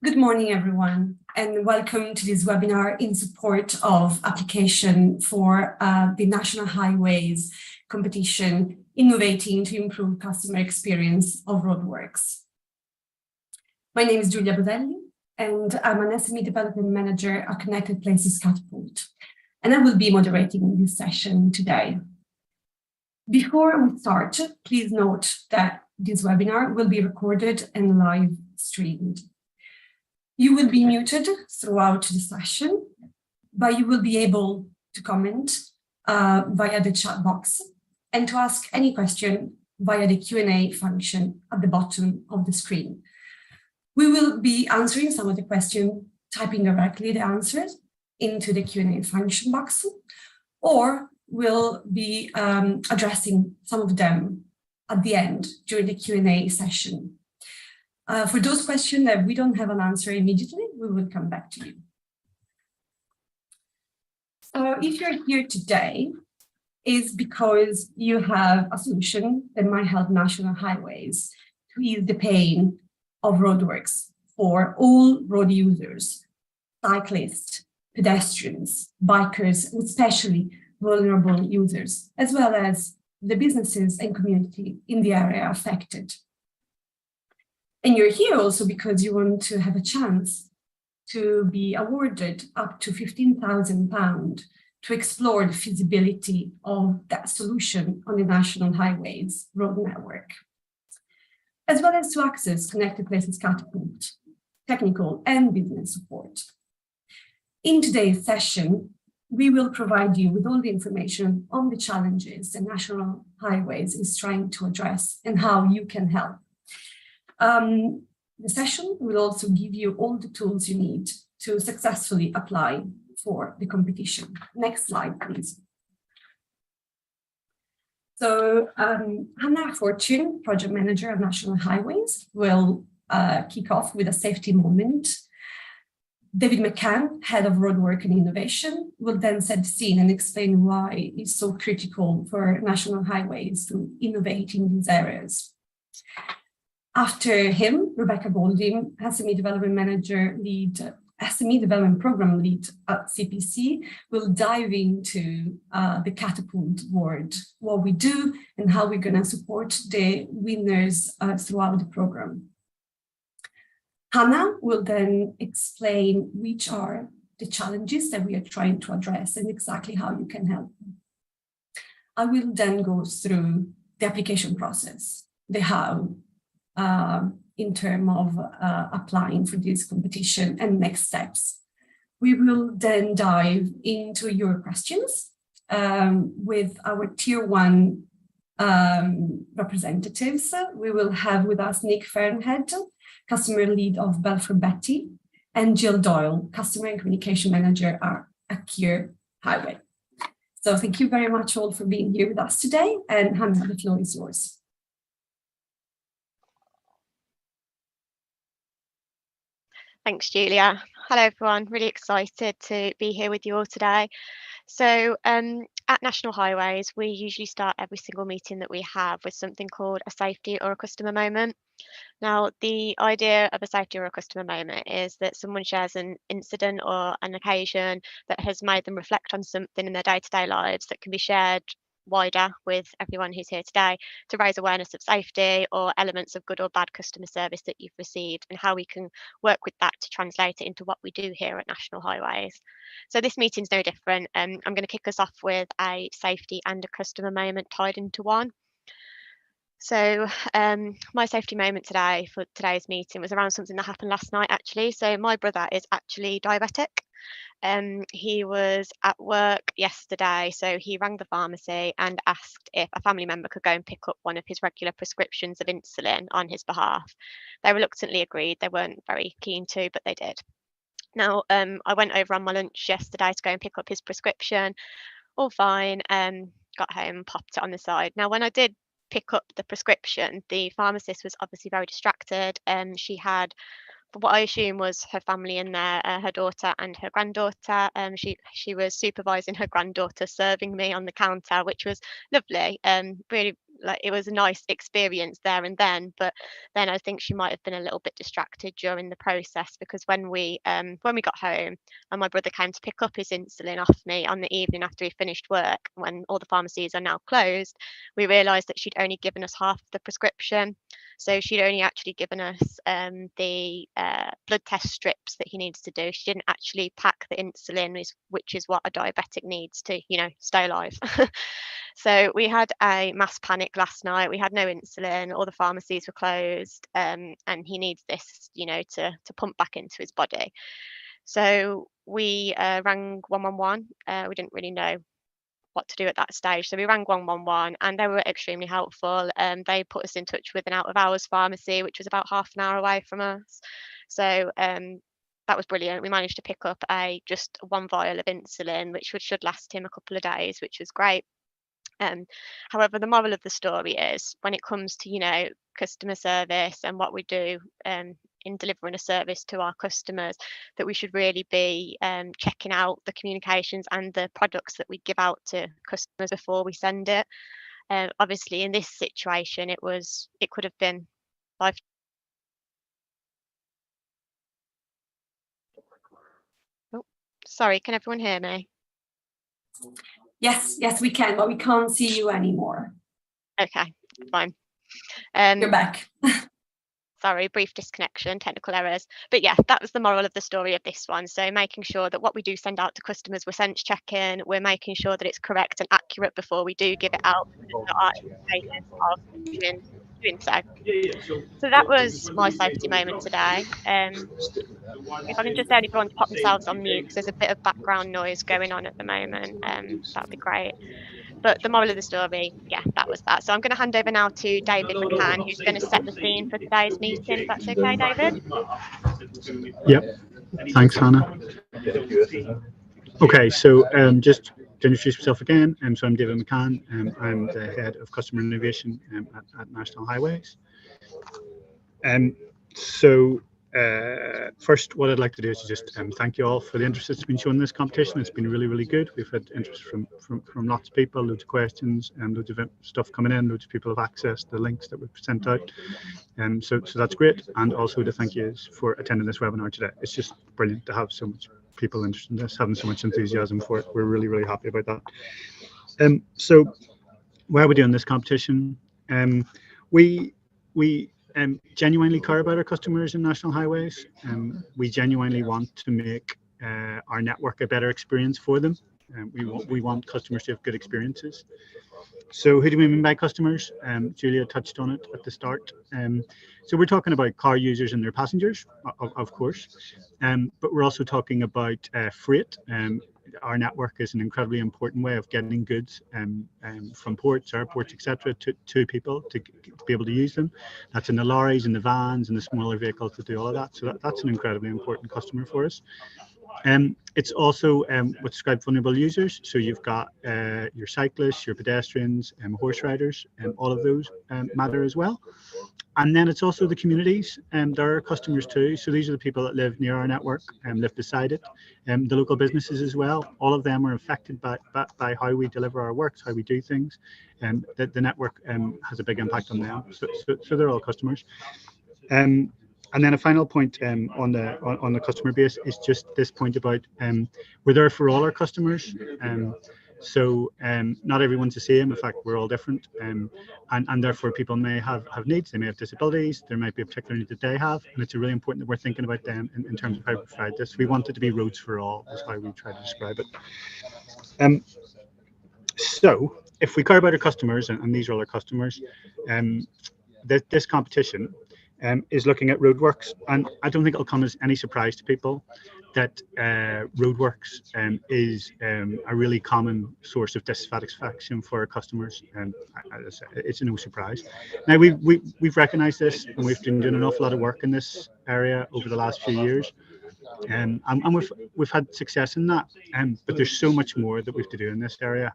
Good morning, everyone, and welcome to this webinar in support of application for the National Highways competition, Innovating to Improve Customer Experience of Roadworks. My name is Giulia Boselli, and I'm an SME Development Manager at Connected Places Catapult, and I will be moderating this session today. Before we start, please note that this webinar will be recorded and live streamed. You will be muted throughout the session, but you will be able to comment via the chat box and to ask any question via the Q&A function at the bottom of the screen. We will be answering some of the questions, typing directly the answers into the Q&A function box, or we'll be addressing some of them at the end during the Q&A session. For those questions that we don't have an answer immediately, we will come back to you. So if you're here today, it's because you have a solution that might help National Highways to ease the pain of roadworks for all road users, cyclists, pedestrians, bikers, and especially vulnerable users, as well as the businesses and community in the area affected. And you're here also because you want to have a chance to be awarded up to £15,000 to explore the feasibility of that solution on the National Highways road network, as well as to access Connected Places Catapult, technical and business support. In today's session, we will provide you with all the information on the challenges that National Highways is trying to address and how you can help. The session will also give you all the tools you need to successfully apply for the competition. Next slide, please. So Hannah Fortune, Project Manager of National Highways, will kick off with a safety moment. David McCann, Head of Roadwork and Innovation, will then set the scene and explain why it's so critical for National Highways to innovate in these areas. After him, Rebecca Goulding, SME Development Manager, SME Development Program Lead at CPC, will dive into the Catapult world, what we do and how we're going to support the winners throughout the program. Hannah will then explain which are the challenges that we are trying to address and exactly how you can help. I will then go through the application process, the how, in terms of applying for this competition and next steps. We will then dive into your questions with our Tier 1 representatives. We will have with us Nick Fernhead, Customer Lead of Belford Betty, and Jill Doyle, Customer and Communication Manager at Keir Highway. So thank you very much all for being here with us today, and Hannah, the floor is yours. Thanks, Giulia. Hello, everyone. Really excited to be here with you all today. So at National Highways, we usually start every single meeting that we have with something called a safety or a customer moment. Now, the idea of a safety or a customer moment is that someone shares an incident or an occasion that has made them reflect on something in their day-to-day lives that can be shared wider with everyone who's here today to raise awareness of safety or elements of good or bad customer service that you've received and how we can work with that to translate it into what we do here at National Highways. So this meeting's no different. I'm going to kick us off with a safety and a customer moment tied into one. So my safety moment today for today's meeting was around something that happened last night, actually. So my brother is actually diabetic. He was at work yesterday, so he rang the pharmacy and asked if a family member could go and pick up one of his regular prescriptions of insulin on his behalf. They reluctantly agreed. They weren't very keen to, but they did. Now, I went over on my lunch yesterday to go and pick up his prescription. All fine. Got home, popped it on the side. Now, when I did pick up the prescription, the pharmacist was obviously very distracted. She had what I assume was her family in there, her daughter and her granddaughter. She was supervising her granddaughter serving me on the counter, which was lovely. Really, like it was a nice experience there and then, but then I think she might have been a little bit distracted during the process, because when we got home and my brother came to pick up his insulin off me on the evening after he finished work, when all the pharmacies are now closed, we realised that she'd only given us half the prescription. So she'd only actually given us the blood test strips that he needs to do. She didn't actually pack the insulin, which is what a diabetic needs to, stay alive. So we had a mass panic last night. We had no insulin, all the pharmacies were closed, and he needs this, to pump back into his body. So we rang 111. We didn't really know what to do at that stage. So we rang 111 and they were extremely helpful. They put us in touch with an out of hours pharmacy, which was about half an hour away from us. So that was brilliant. We managed to pick up just one vial of insulin, which should last him a couple of days, which was great. However, the moral of the story is, when it comes to customer service and what we do in delivering a service to our customers, that we should really be checking out the communications and the products that we give out to customers before we send it. Obviously, in this situation, it could have been life. Oh, sorry, can everyone hear me? Yes, we can, but we can't see you anymore. Okay, fine. You're back. Sorry, brief disconnection, technical errors. But yeah, that was the moral of the story of this one. So making sure that what we do send out to customers, we're sense checking, we're making sure that it's correct and accurate before we do give it out, of doing so. So that was my safety moment today. If I can just tell everyone to pop themselves on mute, because there's a bit of background noise going on at the moment, that would be great. But the moral of the story, yeah, that was that. So I'm going to hand over now to David McCann, who's going to set the scene for today's meeting, if that's okay, David? Yep. Thanks, Hannah. Okay, so just to introduce myself again, so I'm David McCann. I'm the head of customer innovation at National Highways. First, what I'd like to do is just thank you all for the interest that's been shown in this competition. It's been really, really good. We've had interest from lots of people, loads of questions, and loads of stuff coming in. Loads of people have accessed the links that we've sent out. So that's great. And also to thank you for attending this webinar today. It's just brilliant to have so much people interested in this, having so much enthusiasm for it. We're really, really happy about that. So why are we doing this competition? We genuinely care about our customers in National Highways. We genuinely want to make our network a better experience for them. We want customers to have good experiences. So who do we mean by customers? Giulia touched on it at the start. So we're talking about car users and their passengers, of course, but we're also talking about freight. Our network is an incredibly important way of getting goods from ports, airports, etc., to people to be able to use them. That's in the lorries, in the vans, and the smaller vehicles that do all of that. So that's an incredibly important customer for us. It's also what's described vulnerable users. So you've got your cyclists, your pedestrians, horse riders, and all of those matter as well. And then it's also the communities, and there are customers too. So these are the people that live near our network and live beside it, the local businesses as well. All of them are affected by how we deliver our works, how we do things, and the network has a big impact on them. So they're all customers. And then a final point on the customer base is just this point about we're there for all our customers. So not everyone's the same. In fact, we're all different, and therefore people may have needs. They may have disabilities. There might be a particular need that they have, and it's really important that we're thinking about them in terms of how we provide this. We want it to be roads for all, is how we try to describe it. So if we care about our customers, and these are all our customers, this competition is looking at roadworks, and I don't think it'll come as any surprise to people that roadworks is a really common source of dissatisfaction for our customers, and it's no surprise. Now we've recognised this, and we've been doing an awful lot of work in this area over the last few years, and we've had success in that, but there's so much more that we have to do in this area.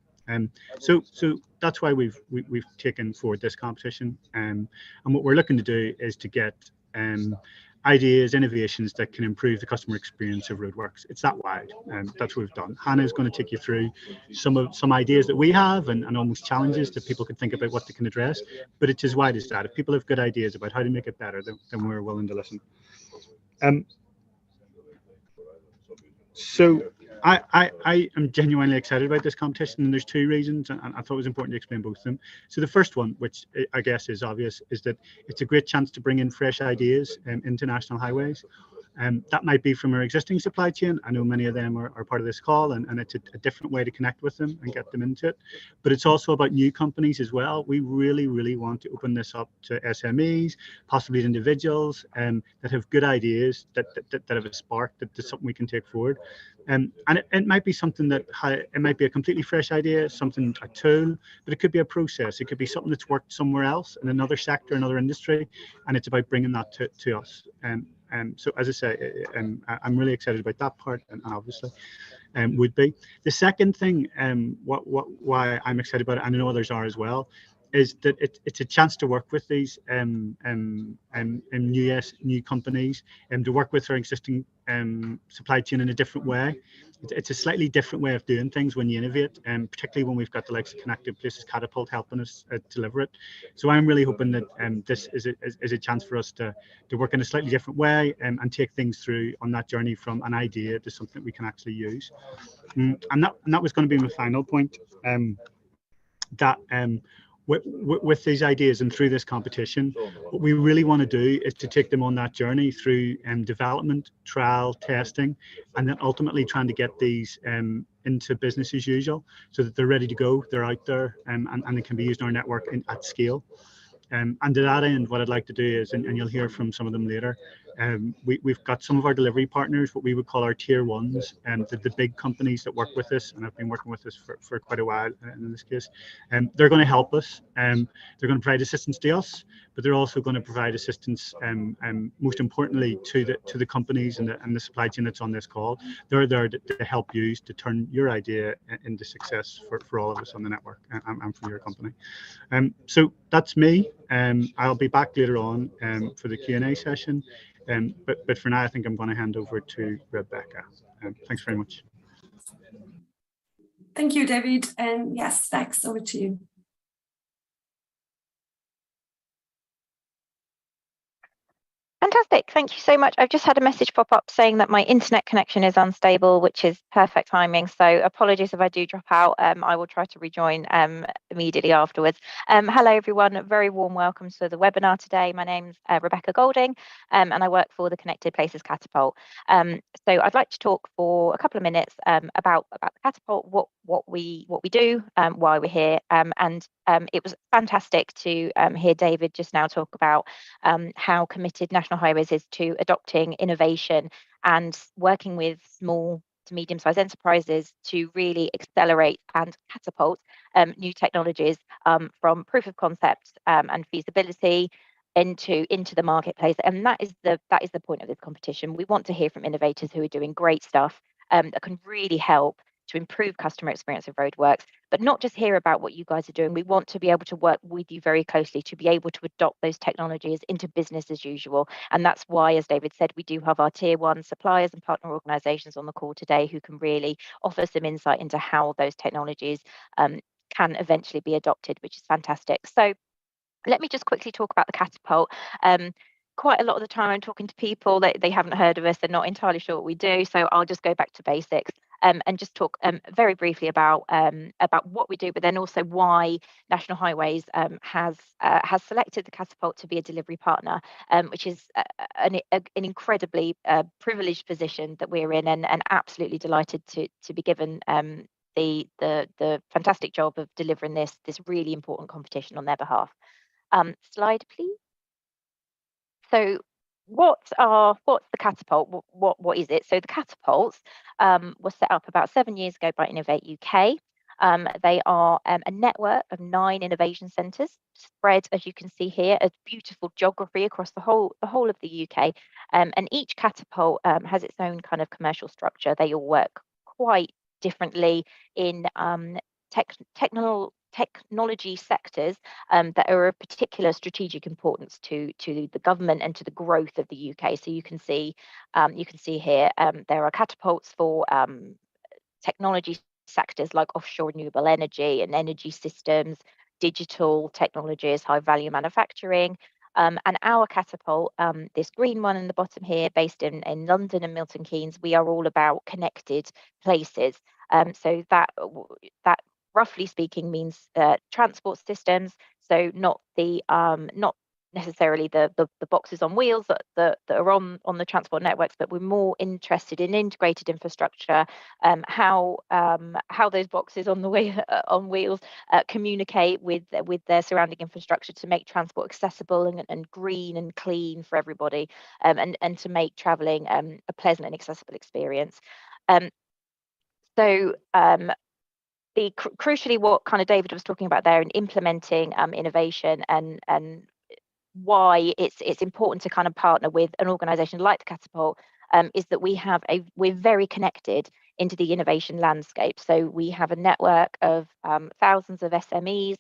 So that's why we've taken forward this competition, and what we're looking to do is to get ideas, innovations that can improve the customer experience of Roadworks. It's that wide, and that's what we've done. Hannah is going to take you through some ideas that we have and almost challenges that people could think about what they can address. But it's as wide as that. If people have good ideas about how to make it better, then we're willing to listen. So I am genuinely excited about this competition, and there's two reasons, and I thought it was important to explain both of them. So the first one, which I guess is obvious, is that it's a great chance to bring in fresh ideas into national highways. That might be from our existing supply chain. I know many of them are part of this call, and it's a different way to connect with them and get them into it. But it's also about new companies as well. We really, really want to open this up to SMEs, possibly individuals that have good ideas, that have a spark, that's something we can take forward. And it might be something that it might be a completely fresh idea, something, a tool, but it could be a process. It could be something that's worked somewhere else in another sector, another industry, and it's about bringing that to us. So as I say, I'm really excited about that part, and obviously would be. The second thing, why I'm excited about it, and I know others are as well, is that it's a chance to work with these new companies and to work with our existing supply chain in a different way. It's a slightly different way of doing things when you innovate, and particularly when we've got the likes of Connected Places Catapult helping us deliver it. So I'm really hoping that this is a chance for us to work in a slightly different way and take things through on that journey from an idea to something that we can actually use. And that was going to be my final point. With these ideas and through this competition, what we really want to do is to take them on that journey through development, trial, testing, and then ultimately trying to get these into business as usual, so that they're ready to go, they're out there, and they can be used in our network at scale. And to that end, what I'd like to do is, and you'll hear from some of them later, we've got some of our delivery partners, what we would call our tier ones, and the big companies that work with us, and have been working with us for quite a while in this case. They're going to help us. They're going to provide assistance to us, but they're also going to provide assistance, most importantly, to the companies and the supply chain that's on this call. They're there to help you to turn your idea into success for all of us on the network and for your company. So that's me. I'll be back later on for the Q&A session. But for now, I think I'm going to hand over to Rebecca. Thanks very much. Thank you, David. And yes, Bex, over to you. Fantastic. Thank you so much. I've just had a message pop up saying that my internet connection is unstable, which is perfect timing. So apologies if I do drop out. I will try to rejoin immediately afterwards. Hello, everyone. A very warm welcome to the webinar today. My name's Rebecca Goulding, and I work for the Connected Places Catapult. So I'd like to talk for a couple of minutes about the Catapult, what we do, why we're here, and it was fantastic to hear David just now talk about how committed National Highways is to adopting innovation and working with small to medium-sized enterprises to really accelerate and catapult new technologies from proof of concept and feasibility into the marketplace. And that is the point of this competition. We want to hear from innovators who are doing great stuff that can really help to improve customer experience of roadworks, but not just hear about what you guys are doing. We want to be able to work with you very closely to be able to adopt those technologies into business as usual. And that's why, as David said, we do have our tier one suppliers and partner organizations on the call today who can really offer some insight into how those technologies can eventually be adopted, which is fantastic. So let me just quickly talk about the Catapult. Quite a lot of the time I'm talking to people that they haven't heard of us, they're not entirely sure what we do. So I'll just go back to basics and just talk very briefly about what we do, but then also why National Highways has selected the Catapult to be a delivery partner, which is an incredibly privileged position that we're in, and absolutely delighted to be given the fantastic job of delivering this really important competition on their behalf. Slide, please. So what's the Catapult? What is it? So the Catapults was set up about 7 years ago by Innovate UK. They are a network of 9 innovation centres spread, as you can see here, a beautiful geography across the whole of the UK. And each Catapult has its own kind of commercial structure. They all work quite differently in technology sectors that are of particular strategic importance to the government and to the growth of the UK. So you can see here there are catapults for technology sectors like offshore renewable energy and energy systems, digital technologies, high value manufacturing. And our catapult, this green one in the bottom here, based in London and Milton Keynes, we are all about connected places. So that roughly speaking means transport systems. So not necessarily the boxes on wheels that are on the transport networks, but we're more interested in integrated infrastructure, how those boxes on wheels communicate with their surrounding infrastructure to make transport accessible and green and clean for everybody, and to make travelling a pleasant and accessible experience. Crucially, what kind of David was talking about there in implementing innovation and why it's important to kind of partner with an organisation like the Catapult is that we're very connected into the innovation landscape. So we have a network of thousands of SMEs,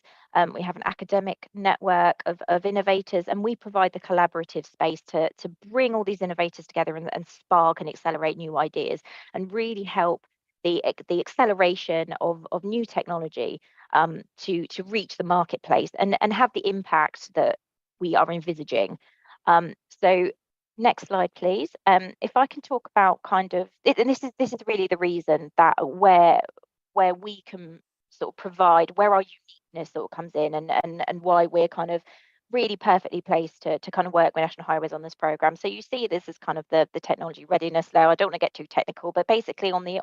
we have an academic network of innovators, and we provide the collaborative space to bring all these innovators together and spark and accelerate new ideas and really help the acceleration of new technology to reach the marketplace and have the impact that we are envisaging. So next slide, please. If I can talk about kind of, and this is really the reason that where we can sort of provide, where our uniqueness sort of comes in, and why we're kind of really perfectly placed to kind of work with National Highways on this program. So you see this is kind of the technology readiness layer. I don't want to get too technical, but basically on the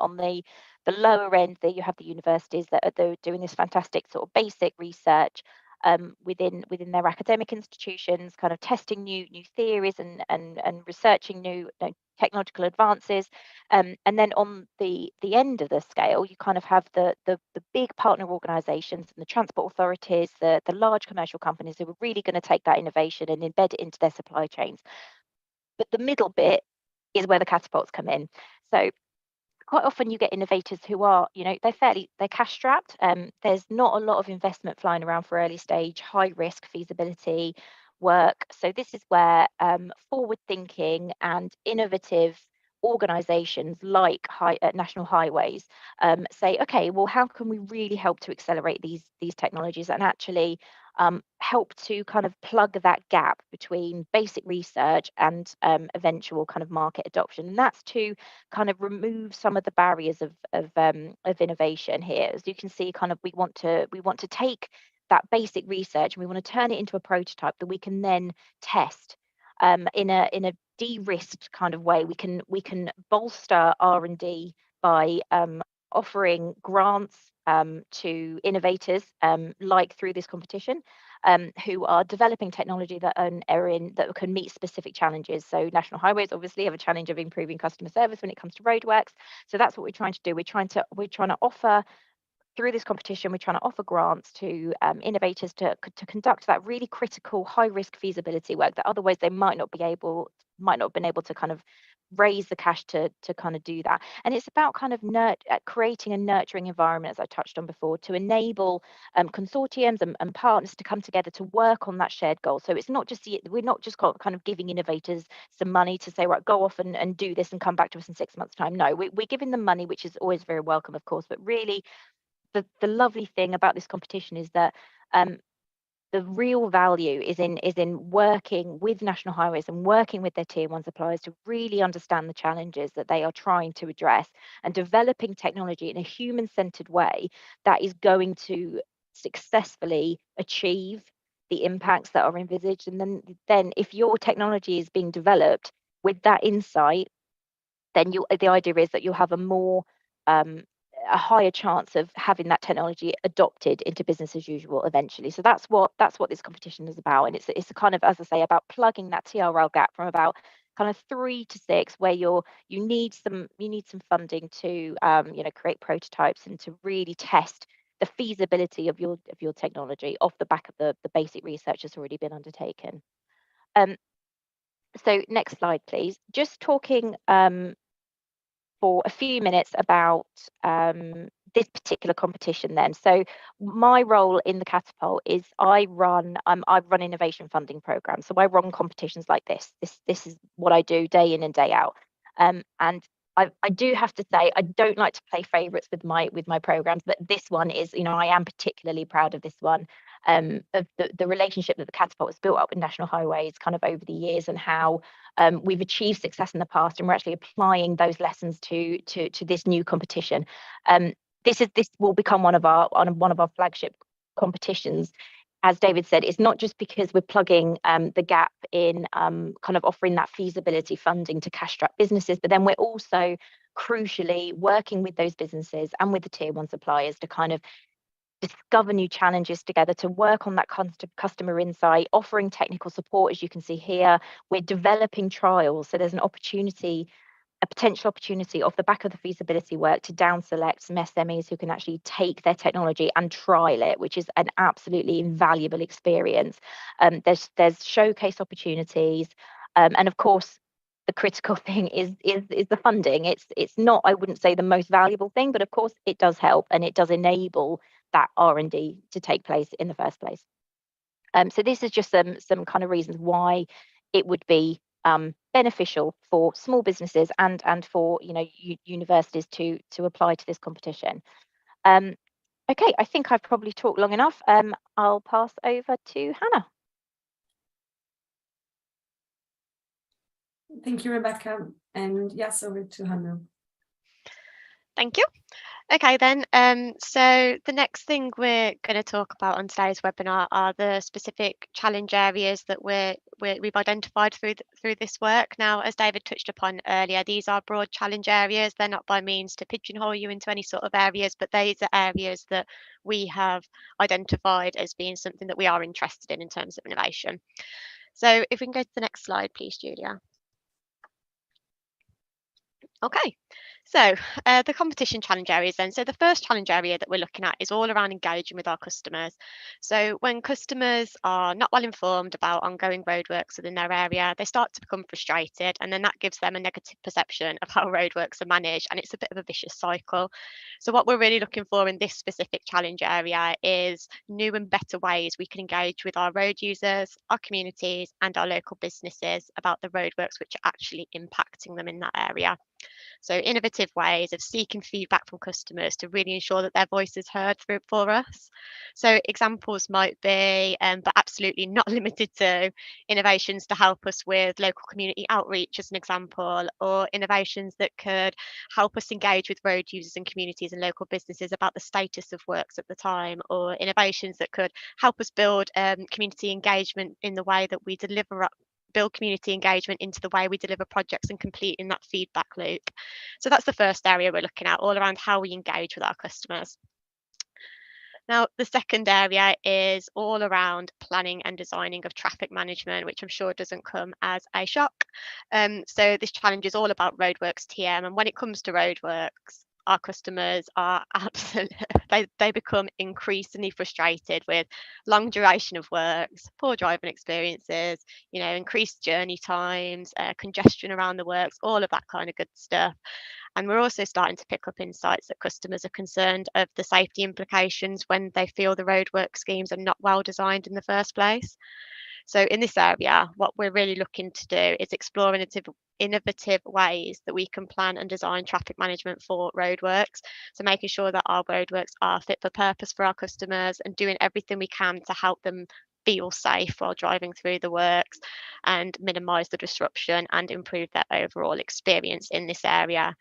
lower end there you have the universities that are doing this fantastic sort of basic research within their academic institutions, kind of testing new theories and researching new technological advances. And then on the end of the scale, you kind of have the big partner organisations and the transport authorities, the large commercial companies who are really going to take that innovation and embed it into their supply chains. But the middle bit is where the catapults come in. So quite often you get innovators who are, they're cash strapped. There's not a lot of investment flying around for early stage, high risk feasibility work. So this is where forward thinking and innovative organizations like National Highways say, okay, well, how can we really help to accelerate these technologies and actually help to kind of plug that gap between basic research and eventual kind of market adoption. And that's to kind of remove some of the barriers of innovation here. As you can see, kind of we want to take that basic research and we want to turn it into a prototype that we can then test in a de-risked kind of way. We can bolster R&D by offering grants to innovators like through this competition who are developing technology that can meet specific challenges. So National Highways obviously have a challenge of improving customer service when it comes to roadworks. So that's what we're trying to do. We're trying to offer through this competition, we're trying to offer grants to innovators to conduct that really critical high risk feasibility work that otherwise they might not have been able to kind of raise the cash to kind of do that. And it's about kind of creating a nurturing environment, as I touched on before, to enable consortiums and partners to come together to work on that shared goal. So it's not just we're not just kind of giving innovators some money to say, right, go off and do this and come back to us in 6 months' time. No, we're giving them money, which is always very welcome, of course, but really the lovely thing about this competition is that the real value is in working with National Highways and working with their tier one suppliers to really understand the challenges that they are trying to address and developing technology in a human-centered way that is going to successfully achieve the impacts that are envisaged. And then if your technology is being developed with that insight, then the idea is that you'll have a higher chance of having that technology adopted into business as usual eventually. So that's what this competition is about, and it's a kind of, as I say, about plugging that TRL gap from about kind of 3 to 6, where you need some funding to create prototypes and to really test the feasibility of your technology off the back of the basic research that's already been undertaken. So next slide, please. Just talking for a few minutes about this particular competition then. So my role in the Catapult is I run innovation funding programs. So I run competitions like this. This is what I do day in and day out. And I do have to say, I don't like to play favourites with my programs, but this one is, I am particularly proud of this one, of the relationship that the Catapult has built up with National Highways kind of over the years, and how we've achieved success in the past, and we're actually applying those lessons to this new competition. This will become one of our flagship competitions. As David said, it's not just because we're plugging the gap in kind of offering that feasibility funding to cash-strapped businesses, but then we're also crucially working with those businesses and with the tier one suppliers to kind of discover new challenges together, to work on that customer insight, offering technical support. As you can see here, we're developing trials. So there's a potential opportunity off the back of the feasibility work to down select some SMEs who can actually take their technology and trial it, which is an absolutely invaluable experience. There's showcase opportunities, and of course the critical thing is the funding. It's not, I wouldn't say, the most valuable thing, but of course it does help, and it does enable that R&D to take place in the first place. So this is just some kind of reasons why it would be beneficial for small businesses and for universities to apply to this competition. Okay, I think I've probably talked long enough. I'll pass over to Hannah. Thank you, Rebecca. And yes, over to Hannah. Thank you. Okay then, so the next thing we're going to talk about on today's webinar are the specific challenge areas that we've identified through this work. Now, as David touched upon earlier, these are broad challenge areas. They're not by means to pigeonhole you into any sort of areas, but these are areas that we have identified as being something that we are interested in terms of innovation. So if we can go to the next slide, please, Giulia. Okay, so the competition challenge areas then. So the first challenge area that we're looking at is all around engaging with our customers. So when customers are not well informed about ongoing roadworks within their area, they start to become frustrated, and then that gives them a negative perception of how roadworks are managed, and it's a bit of a vicious cycle. So what we're really looking for in this specific challenge area is new and better ways we can engage with our road users, our communities, and our local businesses about the roadworks which are actually impacting them in that area. So innovative ways of seeking feedback from customers to really ensure that their voice is heard for us. So examples might be, but absolutely not limited to, innovations to help us with local community outreach as an example, or innovations that could help us engage with road users and communities and local businesses about the status of works at the time, or innovations that could help us build community engagement in the way that we build community engagement into the way we deliver projects and complete in that feedback loop. So that's the first area we're looking at, all around how we engage with our customers. Now, the second area is all around planning and designing of traffic management, which I'm sure doesn't come as a shock. So this challenge is all about roadworks TM, and when it comes to roadworks, our customers are absolutely, they become increasingly frustrated with long duration of works, poor driving experiences, increased journey times, congestion around the works, all of that kind of good stuff. And we're also starting to pick up insights that customers are concerned of the safety implications when they feel the roadwork schemes are not well designed in the first place. So in this area, what we're really looking to do is explore innovative ways that we can plan and design traffic management for roadworks. So making sure that our roadworks are fit for purpose for our customers, and doing everything we can to help them feel safe while driving through the works, and minimise the disruption and improve their overall experience in this area.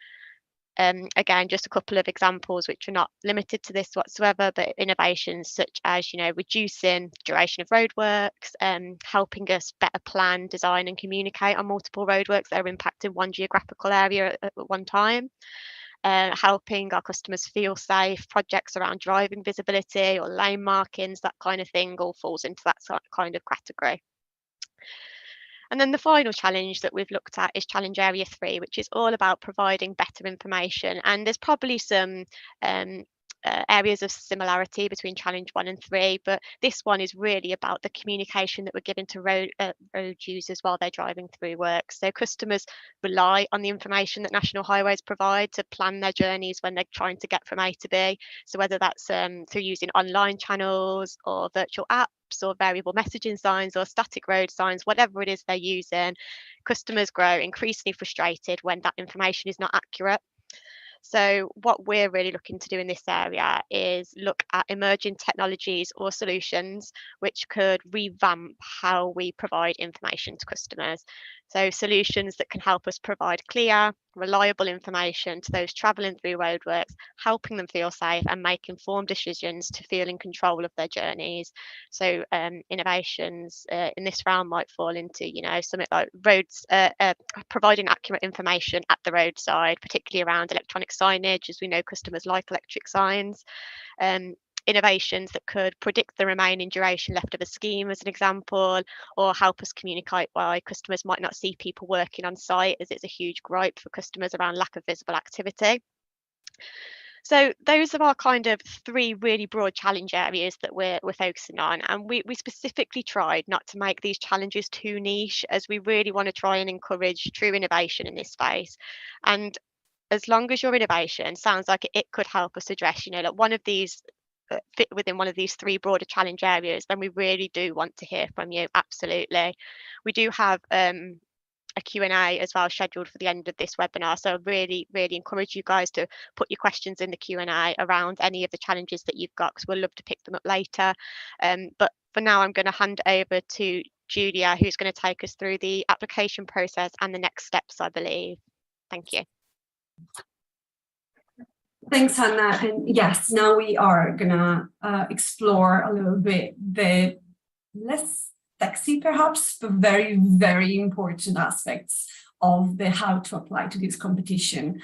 Again, just a couple of examples which are not limited to this whatsoever, but innovations such as, reducing duration of roadworks, helping us better plan, design and communicate on multiple roadworks that are impacting one geographical area at one time, helping our customers feel safe, projects around driving visibility or lane markings, that kind of thing all falls into that kind of category. And then the final challenge that we've looked at is challenge area 3, which is all about providing better information. And there's probably some areas of similarity between challenge 1 and 3, but this one is really about the communication that we're giving to road users while they're driving through work. So customers rely on the information that National Highways provide to plan their journeys when they're trying to get from A to B. So whether that's through using online channels or virtual apps or variable messaging signs or static road signs, whatever it is they're using, customers grow increasingly frustrated when that information is not accurate. So what we're really looking to do in this area is look at emerging technologies or solutions which could revamp how we provide information to customers. So solutions that can help us provide clear, reliable information to those travelling through roadworks, helping them feel safe and make informed decisions to feel in control of their journeys. So innovations in this realm might fall into, something like roads, providing accurate information at the roadside, particularly around electronic signage, as we know customers like electric signs. Innovations that could predict the remaining duration left of a scheme, as an example, or help us communicate why customers might not see people working on site, as it's a huge gripe for customers around lack of visible activity. So those are our kind of 3 really broad challenge areas that we're focusing on, and we specifically tried not to make these challenges too niche, as we really want to try and encourage true innovation in this space. And as long as your innovation sounds like it could help us address, like one of these fit within one of these 3 broader challenge areas, then we really do want to hear from you. Absolutely. We do have a Q&A as well scheduled for the end of this webinar, so I really encourage you guys to put your questions in the Q&A around any of the challenges that you've got, because we'll love to pick them up later. But for now, I'm going to hand over to Giulia, who's going to take us through the application process and the next steps, I believe. Thank you. Thanks, Hannah. And yes, now we are gonna explore a little bit the less sexy, perhaps, but very, very important aspects of the how to apply to this competition.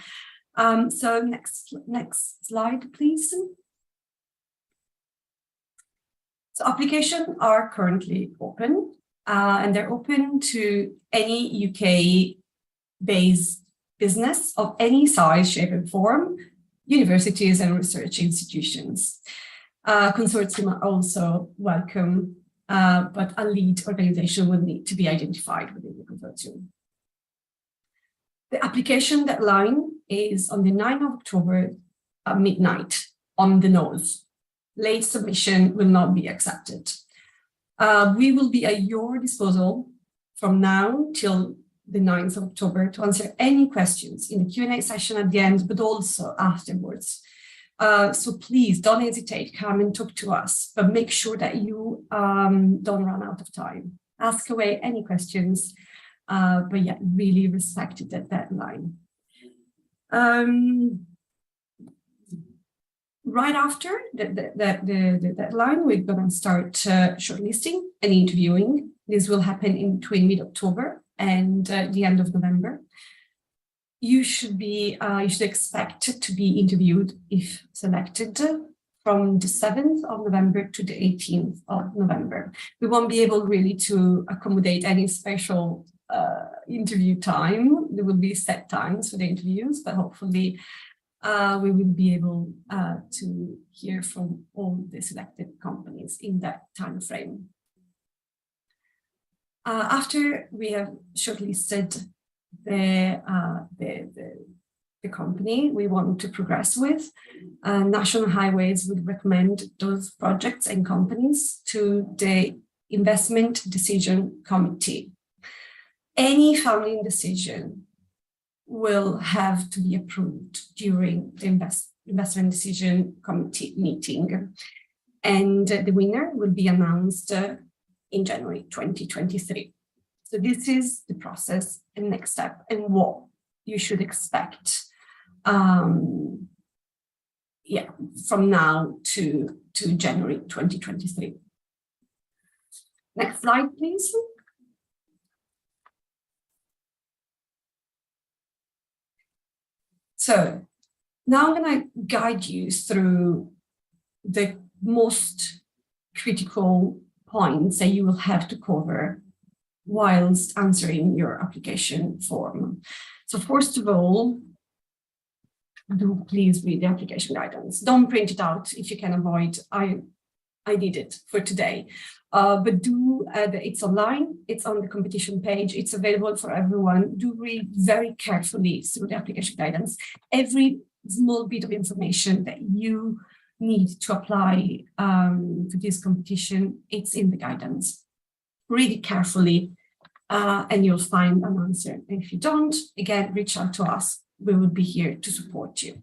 So next slide, please. So applications are currently open, and they're open to any UK-based business of any size, shape, and form, universities and research institutions. Consortium are also welcome, but a lead organization will need to be identified within the consortium. The application deadline is on the 9th of October at midnight on the nose. Late submission will not be accepted. We will be at your disposal from now till the 9th of October to answer any questions in the Q&A session at the end, but also afterwards. So please don't hesitate, come and talk to us, but make sure that you don't run out of time. Ask away any questions, but yeah, really respect that deadline. Right after the deadline, we're going to start shortlisting and interviewing. This will happen in between mid-October and the end of November. You should expect to be interviewed, if selected, from the 7th of November to the 18th of November. We won't be able really to accommodate any special interview time. There will be set times for the interviews, but hopefully we will be able to hear from all the selected companies in that time frame. After we have shortlisted the company we want to progress with, National Highways would recommend those projects and companies to the Investment Decision Committee. Any funding decision will have to be approved during the Investment Decision Committee meeting, and the winner will be announced in January 2023. So this is the process and next step and what you should expect from now to January 2023. Next slide, please. So now I'm going to guide you through the most critical points that you will have to cover whilst answering your application form. So first of all, do please read the application guidance. Don't print it out if you can avoid. I did it for today. But do, it's online, it's on the competition page, it's available for everyone. Do read very carefully through the application guidance. Every small bit of information that you need to apply to this competition, it's in the guidance. Read it carefully and you'll find an answer. And if you don't, again, reach out to us. We will be here to support you.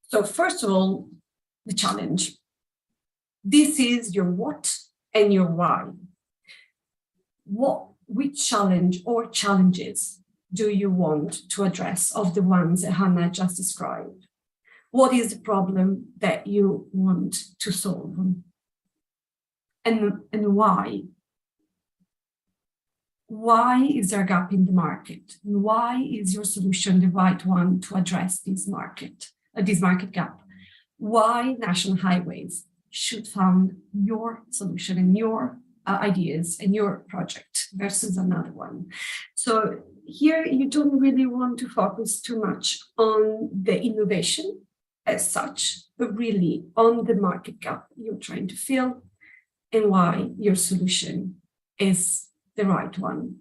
So first of all, the challenge. This is your what and your why. Which challenge or challenges do you want to address of the ones that Hannah just described? What is the problem that you want to solve? And why? Why is there a gap in the market? And why is your solution the right one to address this market gap? Why National Highways should fund your solution and your ideas and your project versus another one. So here you don't really want to focus too much on the innovation as such, but really on the market gap you're trying to fill and why your solution is the right one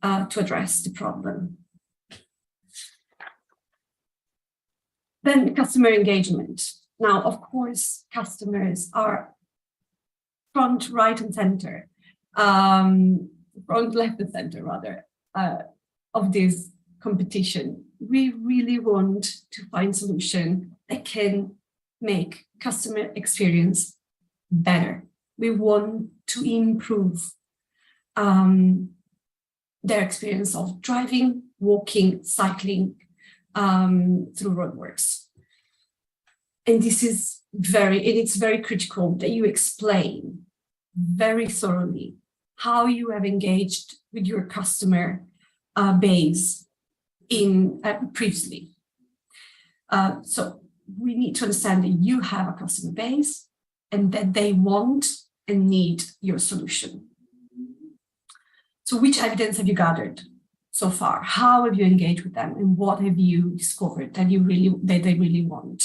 to address the problem. Then customer engagement. Now, of course, customers are front, right, and center, front, left, and center, rather, of this competition. We really want to find solutions that can make customer experience better. We want to improve their experience of driving, walking, cycling through roadworks. And it's very critical that you explain very thoroughly how you have engaged with your customer base previously. So we need to understand that you have a customer base and that they want and need your solution. So which evidence have you gathered so far? How have you engaged with them, and what have you discovered that they really want?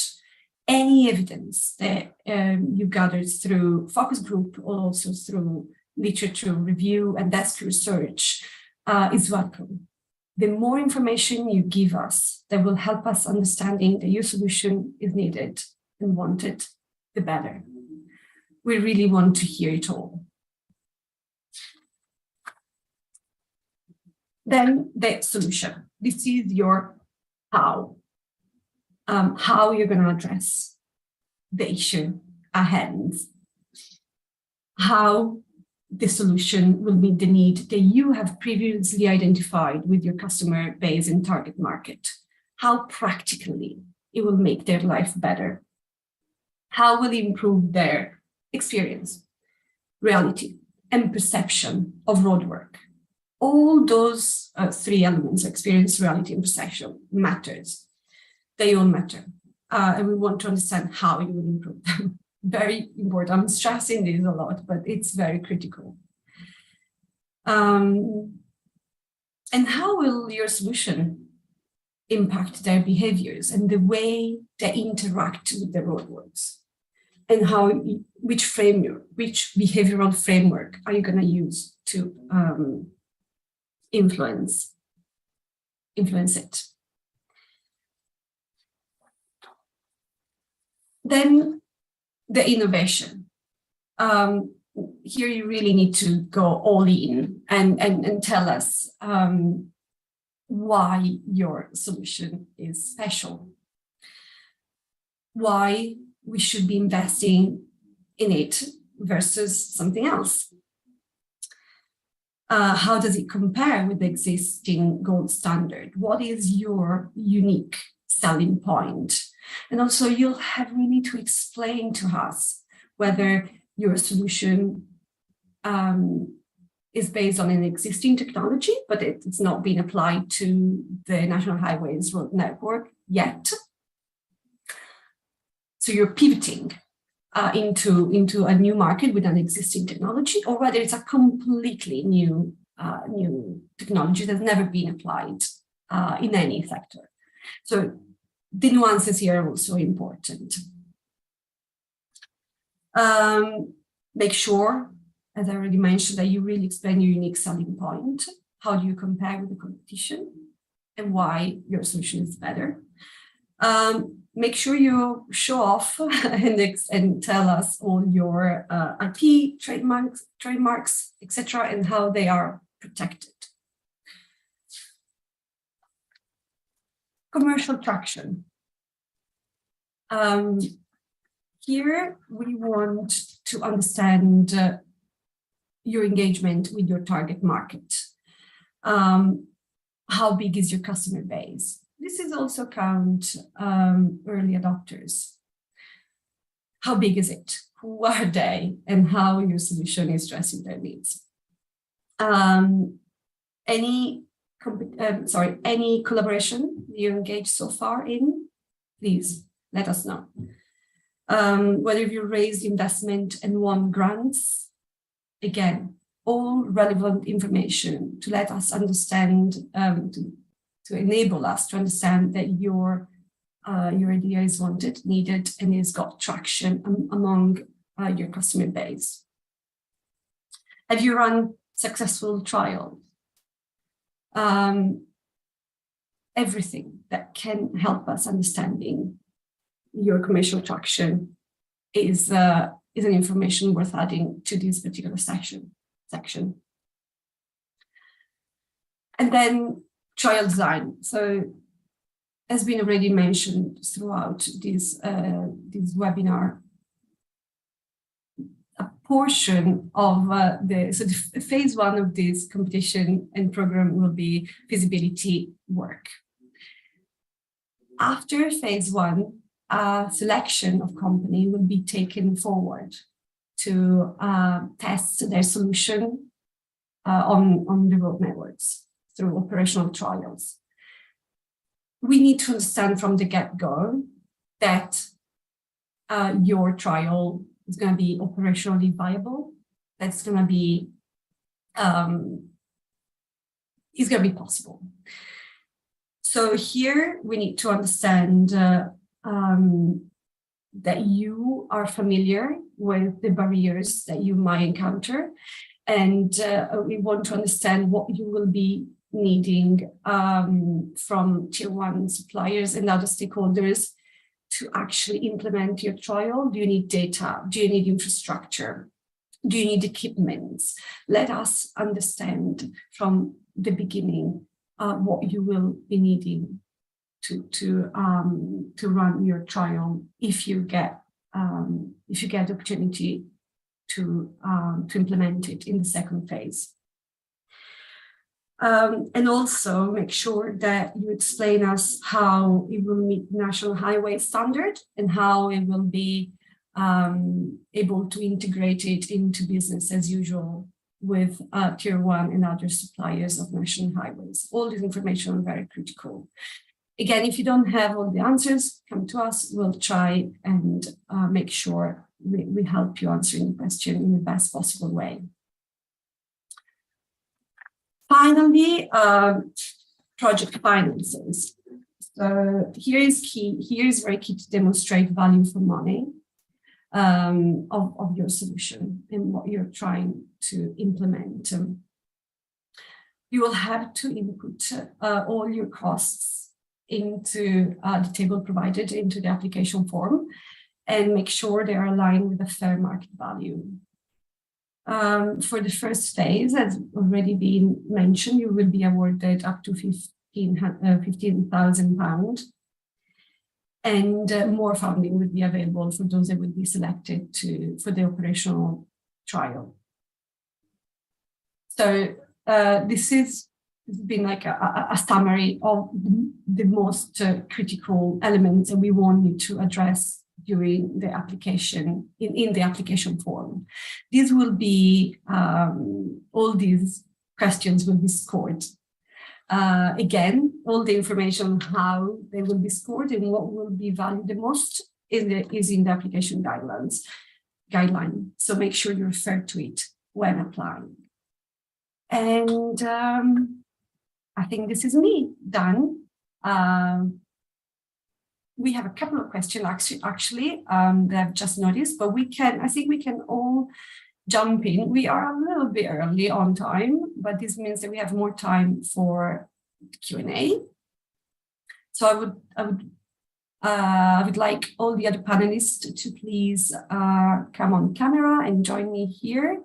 Any evidence that you gathered through focus group or also through literature review and desk research is welcome. The more information you give us that will help us understanding that your solution is needed and wanted, the better. We really want to hear it all. Then the solution. This is your how. How you're going to address the issue at hand. How the solution will meet the need that you have previously identified with your customer base and target market. How practically it will make their life better. How will it improve their experience, reality, and perception of roadwork. All those three elements, experience, reality, and perception, matters. They all matter. And we want to understand how you will improve them. Very important. I'm stressing this a lot, but it's very critical. And how will your solution impact their behaviors and the way they interact with the roadworks? And which behavioral framework are you going to use to influence it? Then the innovation. Here you really need to go all in and tell us why your solution is special. Why we should be investing in it versus something else. How does it compare with the existing gold standard? What is your unique selling point? And also you'll really need to explain to us whether your solution is based on an existing technology, but it's not been applied to the National Highways road network yet. So you're pivoting into a new market with an existing technology, or whether it's a completely new technology that's never been applied in any sector. So the nuances here are also important. Make sure, as I already mentioned, that you really explain your unique selling point. How do you compare with the competition and why your solution is better? Make sure you show off and tell us all your IP, trademarks, etc., and how they are protected. Commercial traction. Here we want to understand your engagement with your target market. How big is your customer base? This is also count early adopters. How big is it? Who are they? And how your solution is addressing their needs. Any collaboration you engaged so far in? Please let us know. Whether you raised investment and won grants, again, all relevant information to let us understand, to enable us to understand that your idea is wanted, needed, and has got traction among your customer base. Have you run successful trials? Everything that can help us understanding your commercial traction is an information worth adding to this particular section. And then trial design. So, as been already mentioned throughout this webinar, a portion of the phase one of this competition and program will be feasibility work. After phase one, a selection of company will be taken forward to test their solution on the road networks through operational trials. We need to understand from the get-go that your trial is going to be operationally viable. That's going to be possible. So here we need to understand that you are familiar with the barriers that you might encounter, and we want to understand what you will be needing from tier one suppliers and other stakeholders to actually implement your trial. Do you need data? Do you need infrastructure? Do you need equipment? Let us understand from the beginning what you will be needing to run your trial if you get the opportunity to implement it in the second phase. And also make sure that you explain us how it will meet national highway standard and how it will be able to integrate it into business as usual with tier one and other suppliers of national highways. All this information is very critical. Again, if you don't have all the answers, come to us. We'll try and make sure we help you answering the question in the best possible way. Finally, project finances. So here is key. Here is very key to demonstrate value for money of your solution and what you're trying to implement. You will have to input all your costs into the table provided into the application form and make sure they are aligned with the fair market value. For the first phase, as already been mentioned, you will be awarded up to £15,000, and more funding would be available for those that would be selected for the operational trial. So this has been like a summary of the most critical elements that we want you to address during the application, in the application form. These will be, all these questions will be scored. Again, all the information on how they will be scored and what will be valued the most is in the application guideline. So make sure you refer to it when applying. And I think this is me done. we have a couple of questions actually that I've just noticed, but I think we can all jump in. We are a little bit early on time, but this means that we have more time for Q&A. So I would like all the other panelists to please come on camera and join me here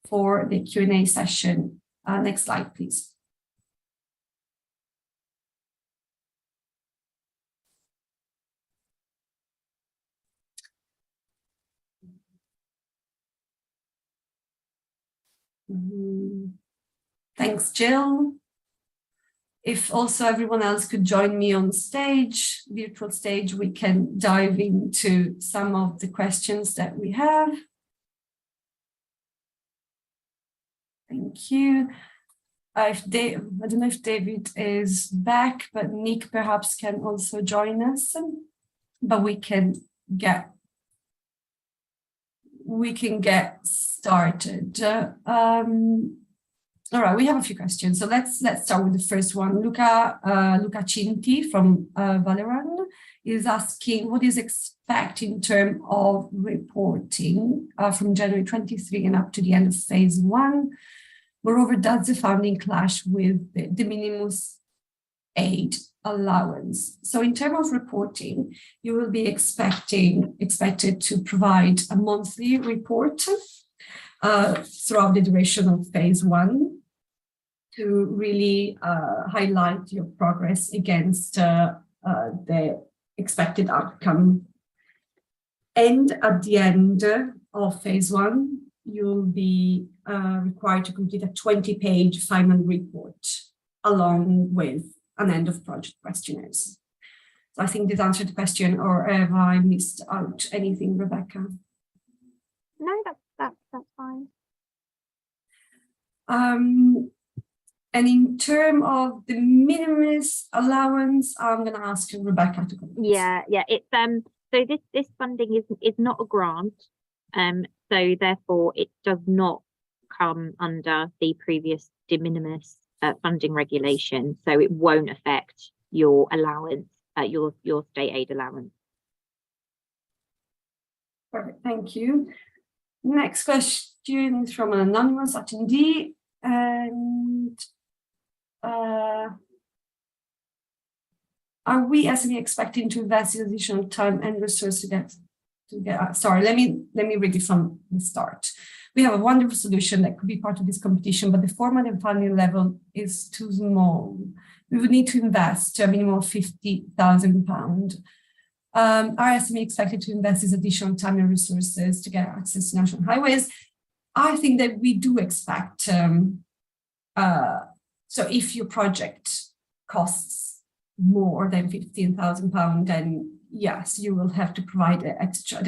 for the Q&A session. Next slide, please. Thanks, Jill. If also everyone else could join me on stage, virtual stage, we can dive into some of the questions that we have. Thank you. I don't know if David is back, but Nick perhaps can also join us. But we can get started. All right, we have a few questions. So let's start with the first one. Luca Cinti from Valeran is asking, what is expected in terms of reporting from January 23 and up to the end of phase 1? Moreover, does the funding clash with the de minimis aid allowance? So in terms of reporting, you will be expected to provide a monthly report throughout the duration of phase 1 to really highlight your progress against the expected outcome. And at the end of phase 1, you'll be required to complete a 20-page final report along with an end of project questionnaires. So I think this answered the question, or have I missed out anything, Rebecca? No, that's fine. And in terms of the minimis allowance, I'm going to ask Rebecca to comment. Yeah, it's so this funding is not a grant, so therefore it does not come under the previous de minimis funding regulation, so it won't affect your allowance, your state aid allowance. Perfect, thank you. Next question is from an anonymous attendee, and are we SME expecting to invest in additional time and resources to get sorry, let me read it from the start. We have a wonderful solution that could be part of this competition, but the format and funding level is too small. We would need to invest a minimum of £50,000. Are SME expected to invest this additional time and resources to get access to national highways? I think that we do expect, so if your project costs more than £15,000, then yes, you will have to provide the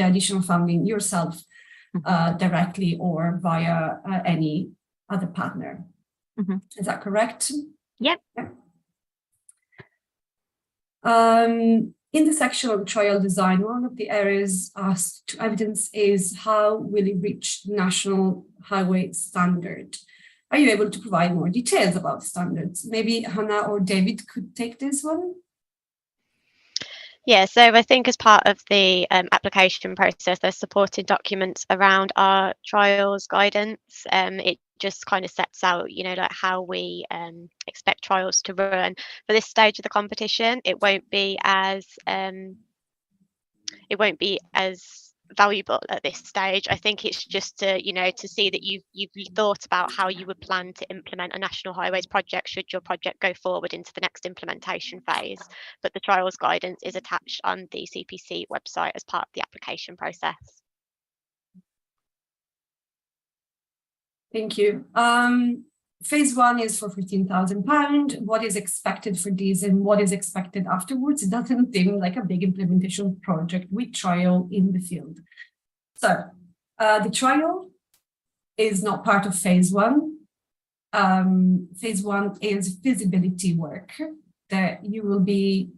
additional funding yourself directly or via any other partner. Mm-hmm. Is that correct? Yep. In the section on trial design, one of the areas asked to evidence is how will it reach national highway standard? Are you able to provide more details about standards? Maybe Hannah or David could take this one. Yeah, so I think as part of the application process, there's supporting documents around our trials guidance. It just kind of sets out, like how we expect trials to run. For this stage of the competition, it won't be as valuable at this stage. I think it's just to see that you've thought about how you would plan to implement a national highways project should your project go forward into the next implementation phase. But the trials guidance is attached on the CPC website as part of the application process. Thank you. Phase 1 is for £15,000. What is expected for these and what is expected afterwards? It doesn't seem like a big implementation project with trial in the field. So the trial is not part of phase 1. Phase 1 is feasibility work that you will be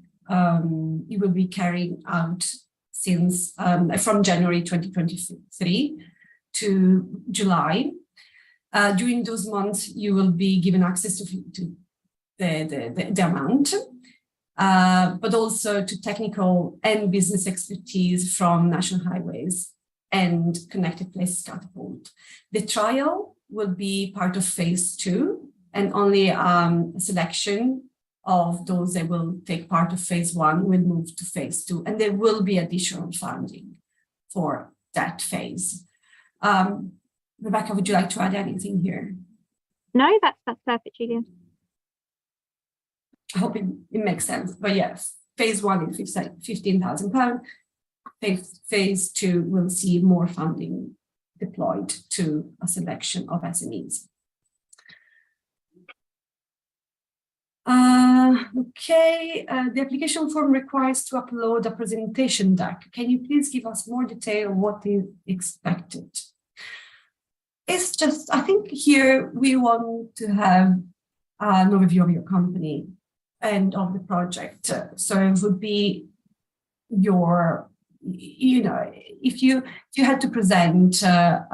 carrying out since from January 2023 to July. During those months, you will be given access to the amount. but also to technical and business expertise from National Highways and Connected Places Catapult. The trial will be part of phase 2, and only a selection of those that will take part of phase 1 will move to phase 2, and there will be additional funding for that phase. Rebecca, would you like to add anything here? No, that's perfect, Giulia. I hope it makes sense. But yes, phase 1 is £15,000. Phase 2 will see more funding deployed to a selection of SMEs. The application form requires to upload a presentation deck. Can you please give us more detail on what is expected? It's just, I think here we want to have an overview of your company and of the project. So it would be your, if you had to present to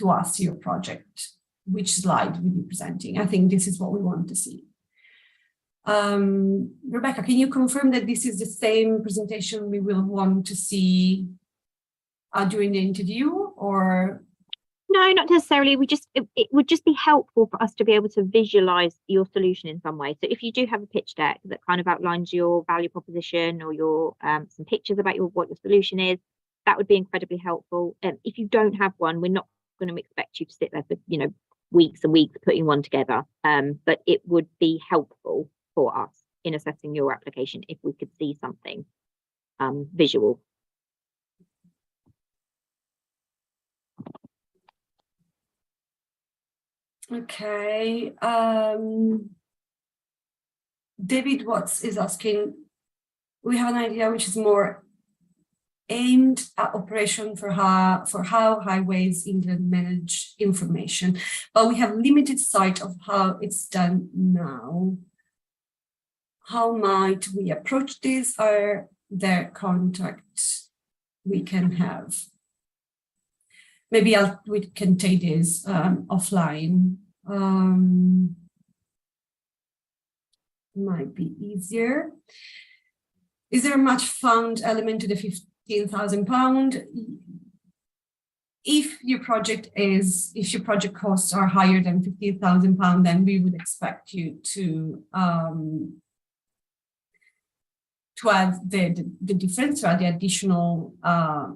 us your project, which slide will you be presenting? I think this is what we want to see. Rebecca, can you confirm that this is the same presentation we will want to see during the interview, or? No, not necessarily. It would just be helpful for us to be able to visualize your solution in some way. So if you do have a pitch deck that kind of outlines your value proposition, or your some pictures about what your solution is, that would be incredibly helpful. If you don't have one, we're not going to expect you to sit there for weeks and weeks putting one together. But it would be helpful for us in assessing your application if we could see something visual. Okay. David Watts is asking, we have an idea which is more aimed at operation for how Highways England manage information, but we have limited sight of how it's done now. How might we approach this? Are there contacts we can have? Maybe we can take this offline. Might be easier. Is there a much fund element to the £15,000? If your project costs are higher than £15,000, then we would expect you to add the difference, to add the additional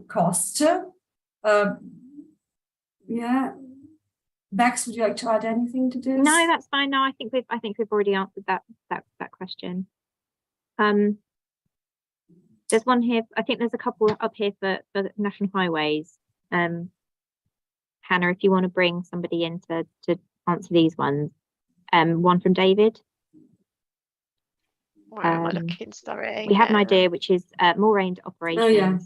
cost. Yeah, Bex, would you like to add anything to this? No, that's fine. No, I think we've already answered that question. There's one here. I think there's a couple up here for National Highways. Hannah, if you want to bring somebody in to answer these ones. One from David. Where am I looking? Sorry. We have an idea which is more aimed at operations. Oh, yeah.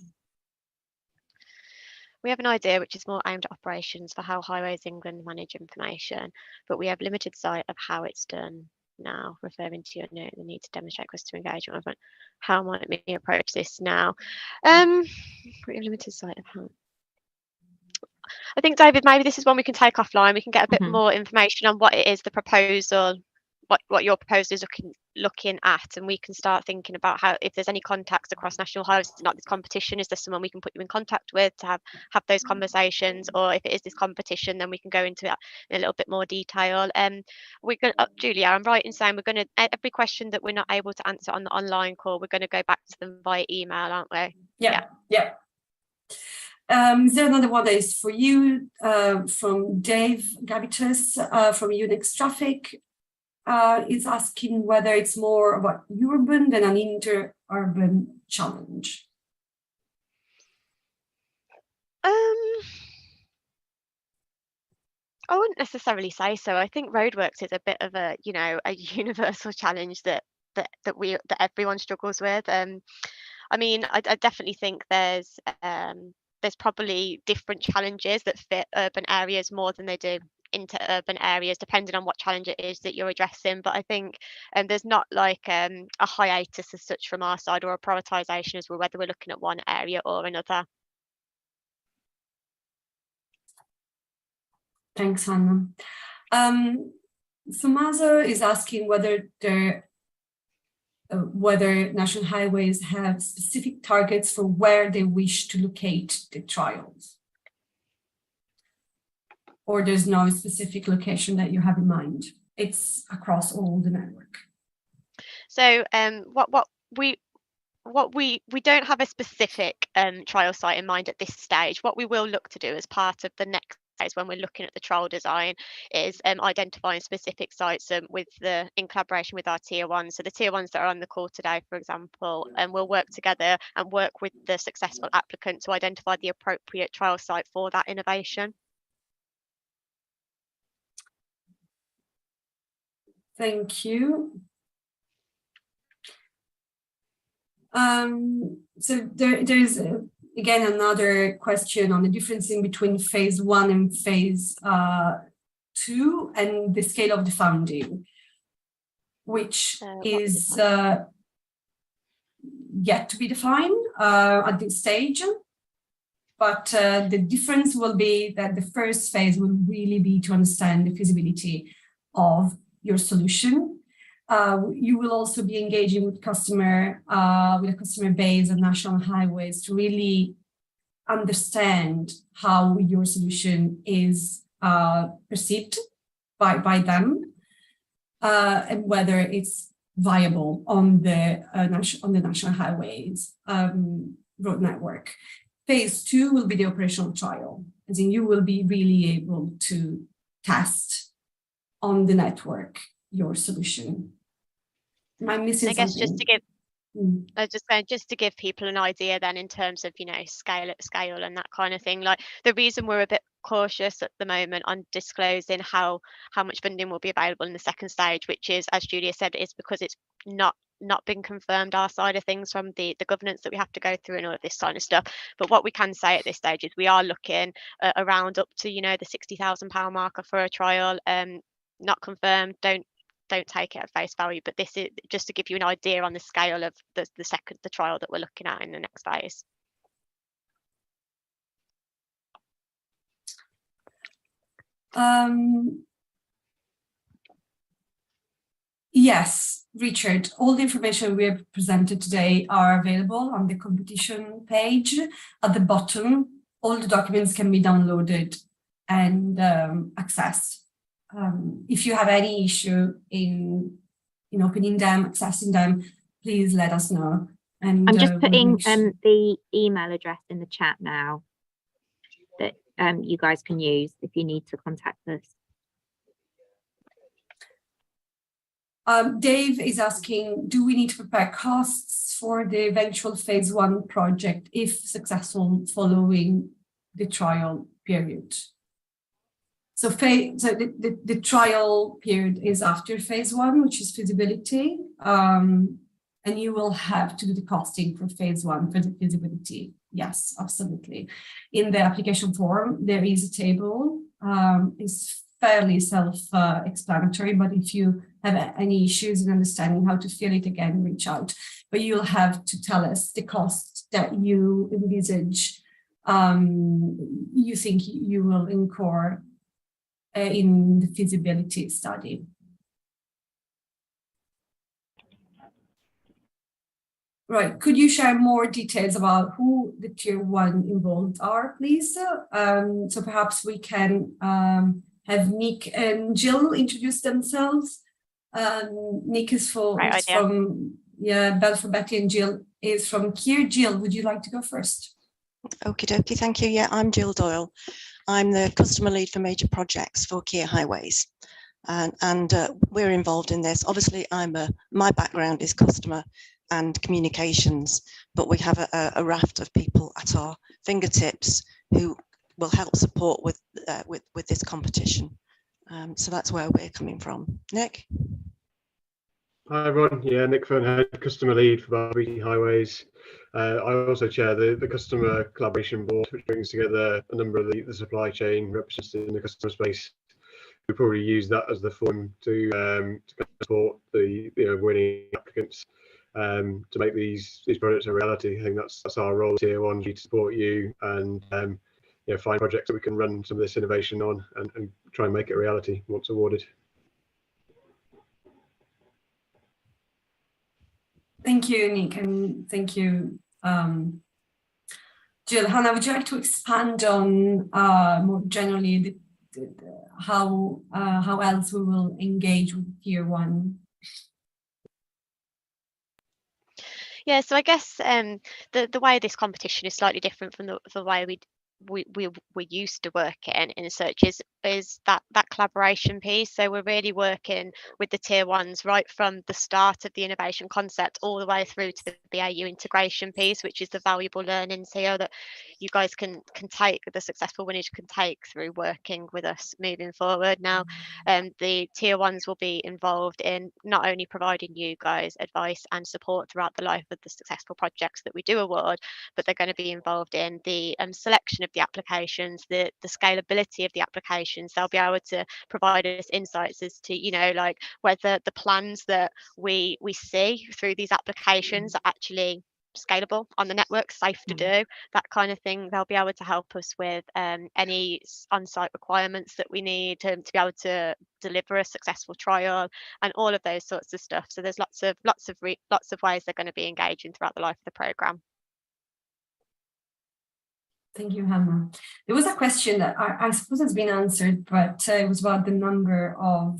We have an idea which is more aimed at operations for how Highways England manage information, but we have limited sight of how it's done now, referring to your note, the need to demonstrate customer engagement. How might we approach this now? We have limited sight of how. I think, David, maybe this is one we can take offline. We can get a bit more information on what it is, the proposal, what your proposal is looking at, and we can start thinking about how, if there's any contacts across National Highways, not this competition, is there someone we can put you in contact with to have those conversations, or if it is this competition, then we can go into that in a little bit more detail. We're going to, Giulia, I'm right in saying we're going to, every question that we're not able to answer on the online call, we're going to go back to them via email, aren't we? Yeah. Is there another one that is for you, from Dave Gavitas from Unix Traffic? Is asking whether it's more about urban than an interurban challenge. I wouldn't necessarily say so. I think roadworks is a bit of a, a universal challenge that everyone struggles with. I mean, I definitely think there's probably different challenges that fit urban areas more than they do into urban areas, depending on what challenge it is that you're addressing. But I think there's not like a hiatus as such from our side, or a prioritisation as well, whether we're looking at one area or another. Thanks, Hannah. Samazo is asking whether there whether national highways have specific targets for where they wish to locate the trials, or there's no specific location that you have in mind. It's across all the network. So we don't have a specific trial site in mind at this stage. What we will look to do as part of the next phase when we're looking at the trial design is identifying specific sites in collaboration with our tier ones. So the tier ones that are on the call today, for example, and we'll work together and work with the successful applicant to identify the appropriate trial site for that innovation. Thank you. So there's again another question on the difference in between phase 1 and phase 2 and the scale of the funding, which is yet to be defined at this stage. But the difference will be that the first phase will really be to understand the feasibility of your solution. You will also be engaging with a customer base and national highways to really understand how your solution is perceived by them and whether it's viable on the national highways road network. Phase 2 will be the operational trial, as in you will be really able to test on the network your solution. Am I missing something? I guess just to give people an idea then in terms of, you know, scale and that kind of thing. Like the reason we're a bit cautious at the moment on disclosing how much funding will be available in the second stage, which is, as Giulia said, is because it's not been confirmed our side of things from the governance that we have to go through and all of this kind of stuff. But what we can say at this stage is we are looking around up to, you know, the £60,000 marker for a trial. Not confirmed, don't take it at face value, but this is just to give you an idea on the scale of the trial that we're looking at in the next phase. Yes, Richard, all the information we have presented today are available on the competition page. At the bottom, all the documents can be downloaded and accessed. If you have any issue in opening them, accessing them, please let us know. And I'm just putting the email address in the chat now that you guys can use if you need to contact us. Dave is asking, do we need to prepare costs for the eventual phase 1 project if successful following the trial period? So the trial period is after phase 1, which is feasibility, and you will have to do the costing for phase 1 for the feasibility. Yes, absolutely. In the application form, there is a table. It's fairly self-explanatory, but if you have any issues in understanding how to fill it, again, reach out. But you'll have to tell us the cost that you envisage, you think you will incur in the feasibility study. Right, could you share more details about who the tier 1 involved are, please? So perhaps we can have Nick and Jill introduce themselves. Nick is from Belfort Betty, and Jill is from Kier. Jill, would you like to go first? Okie dokie, thank you. Yeah, I'm Jill Doyle. I'm the customer lead for major projects for Kier Highways, and we're involved in this. Obviously, my background is customer and communications, but we have a raft of people at our fingertips who will help support with this competition. So that's where we're coming from. Nick? Hi everyone, yeah, Nick Fernhead, customer lead for Belfort Highways. I also chair the customer collaboration board, which brings together a number of the supply chain represented in the customer space. We probably use that as the forum to support the winning applicants to make these projects a reality. I think that's our role here. One, to support you and find projects that we can run some of this innovation on and try and make it a reality once awarded. Thank you, Nick, and thank you, Jill. Hannah, would you like to expand on more generally how else we will engage with Tier 1? Yeah, so I guess the way this competition is slightly different from the way we're used to working in search is that collaboration piece. So we're really working with the tier ones right from the start of the innovation concept all the way through to the BAU integration piece, which is the valuable learnings here that you guys can take, the successful winners can take through working with us moving forward. Now, the tier ones will be involved in not only providing you guys advice and support throughout the life of the successful projects that we do award, but they're going to be involved in the selection of the applications, the scalability of the applications. They'll be able to provide us insights as to, you know, like whether the plans that we see through these applications are actually scalable on the network, safe to do, that kind of thing. They'll be able to help us with any on-site requirements that we need to be able to deliver a successful trial and all of those sorts of stuff. So there's lots of ways they're going to be engaging throughout the life of the programme. Thank you, Hannah. There was a question that I suppose has been answered, but it was about the number of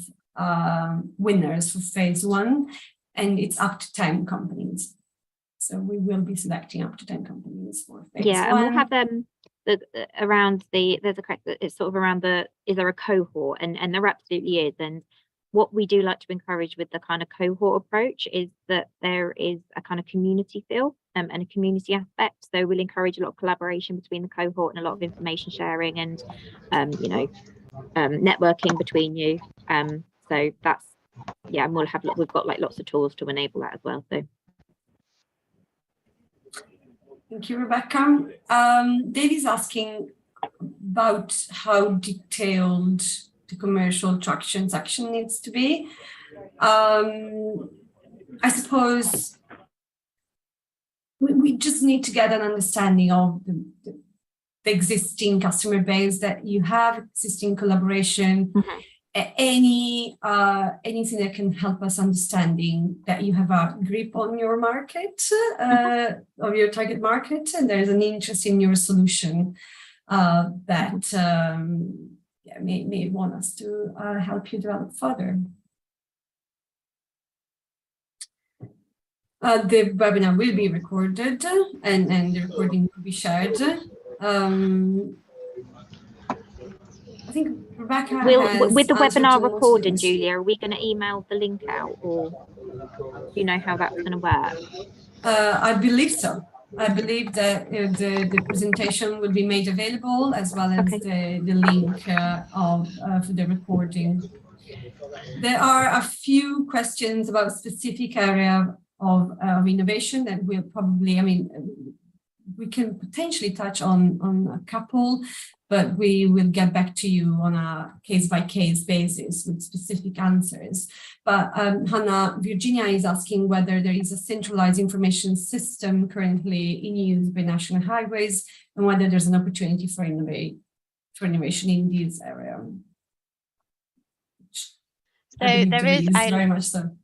winners for phase 1, and it's up to 10 companies. So we will be selecting up to 10 companies for phase 1. And we'll have it's sort of around is there a cohort? And there absolutely is. And what we do like to encourage with the kind of cohort approach is that there is a kind of community feel and a community aspect. So we'll encourage a lot of collaboration between the cohort and a lot of information sharing and networking between you. So that's, yeah, and we've got like lots of tools to enable that as well. So thank you, Rebecca. Davy's asking about how detailed the commercial traction section needs to be. I suppose we just need to get an understanding of the existing customer base that you have, existing collaboration, anything that can help us understanding that you have a grip on your market, of your target market, and there's an interest in your solution that may want us to help you develop further. The webinar will be recorded and the recording will be shared. I think Rebecca with the webinar recording, questions. Giulia, are we going to email the link out, or do you know how that's going to work? I believe so. I believe that the presentation will be made available as well as the link for the recording. There are a few questions about specific area of innovation that we'll probably, we can potentially touch on a couple, but we will get back to you on a case-by-case basis with specific answers. But Hannah, Virginia is asking whether there is a centralized information system currently in use by National Highways and whether there's an opportunity for innovation in this area. So there is very much so.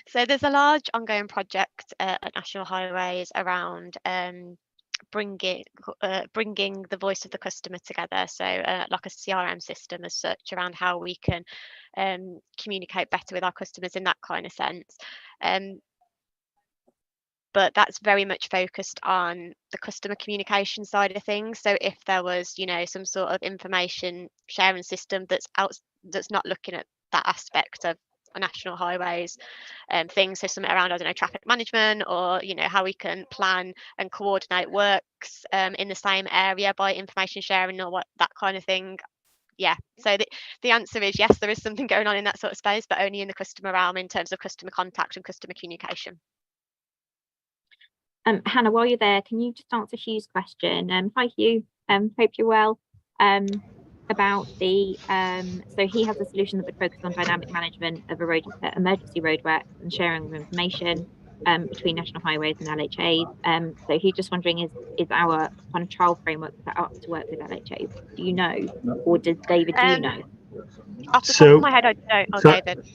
So there's a large ongoing project at National Highways around bringing the voice of the customer together, so like a CRM system as such, around how we can communicate better with our customers in that kind of sense. But that's very much focused on the customer communication side of things. So if there was, some sort of information sharing system that's not looking at that aspect of National Highways things, so something around, I don't know, traffic management, or how we can plan and coordinate works in the same area by information sharing or that kind of thing. Yeah, so the answer is yes, there is something going on in that sort of space, but only in the customer realm in terms of customer contact and customer communication. Hannah, while you're there, can you just answer Hugh's question? Hi Hugh, hope you're well. About the so he has a solution that would focus on dynamic management of emergency roadworks and sharing of information between National Highways and LHAs. So he's just wondering, is our kind of trial framework set up to work with LHAs? Do you know, or does David, do you know? Off the top of my head, I don't. Oh, David.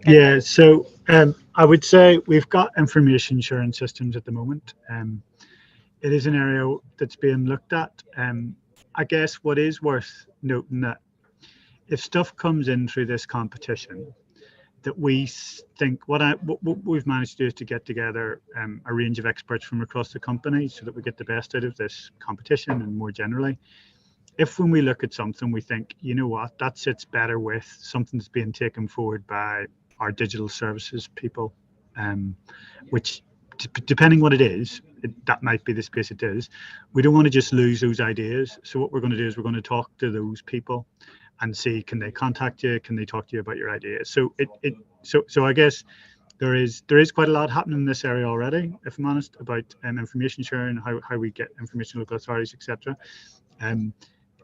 Yeah, so I would say we've got information sharing systems at the moment. It is an area that's being looked at. I guess what is worth noting that if stuff comes in through this competition, that we think what we've managed to do is to get together a range of experts from across the company so that we get the best out of this competition. And more generally, if when we look at something we think, you know what, that sits better with something that's being taken forward by our digital services people, which depending what it is, that might be the space it is. We don't want to just lose those ideas. So what we're going to do is we're going to talk to those people and see, can they contact you? Can they talk to you about your ideas? So so I guess there is quite a lot happening in this area already, if I'm honest, about information sharing, how we get information to local authorities, etc.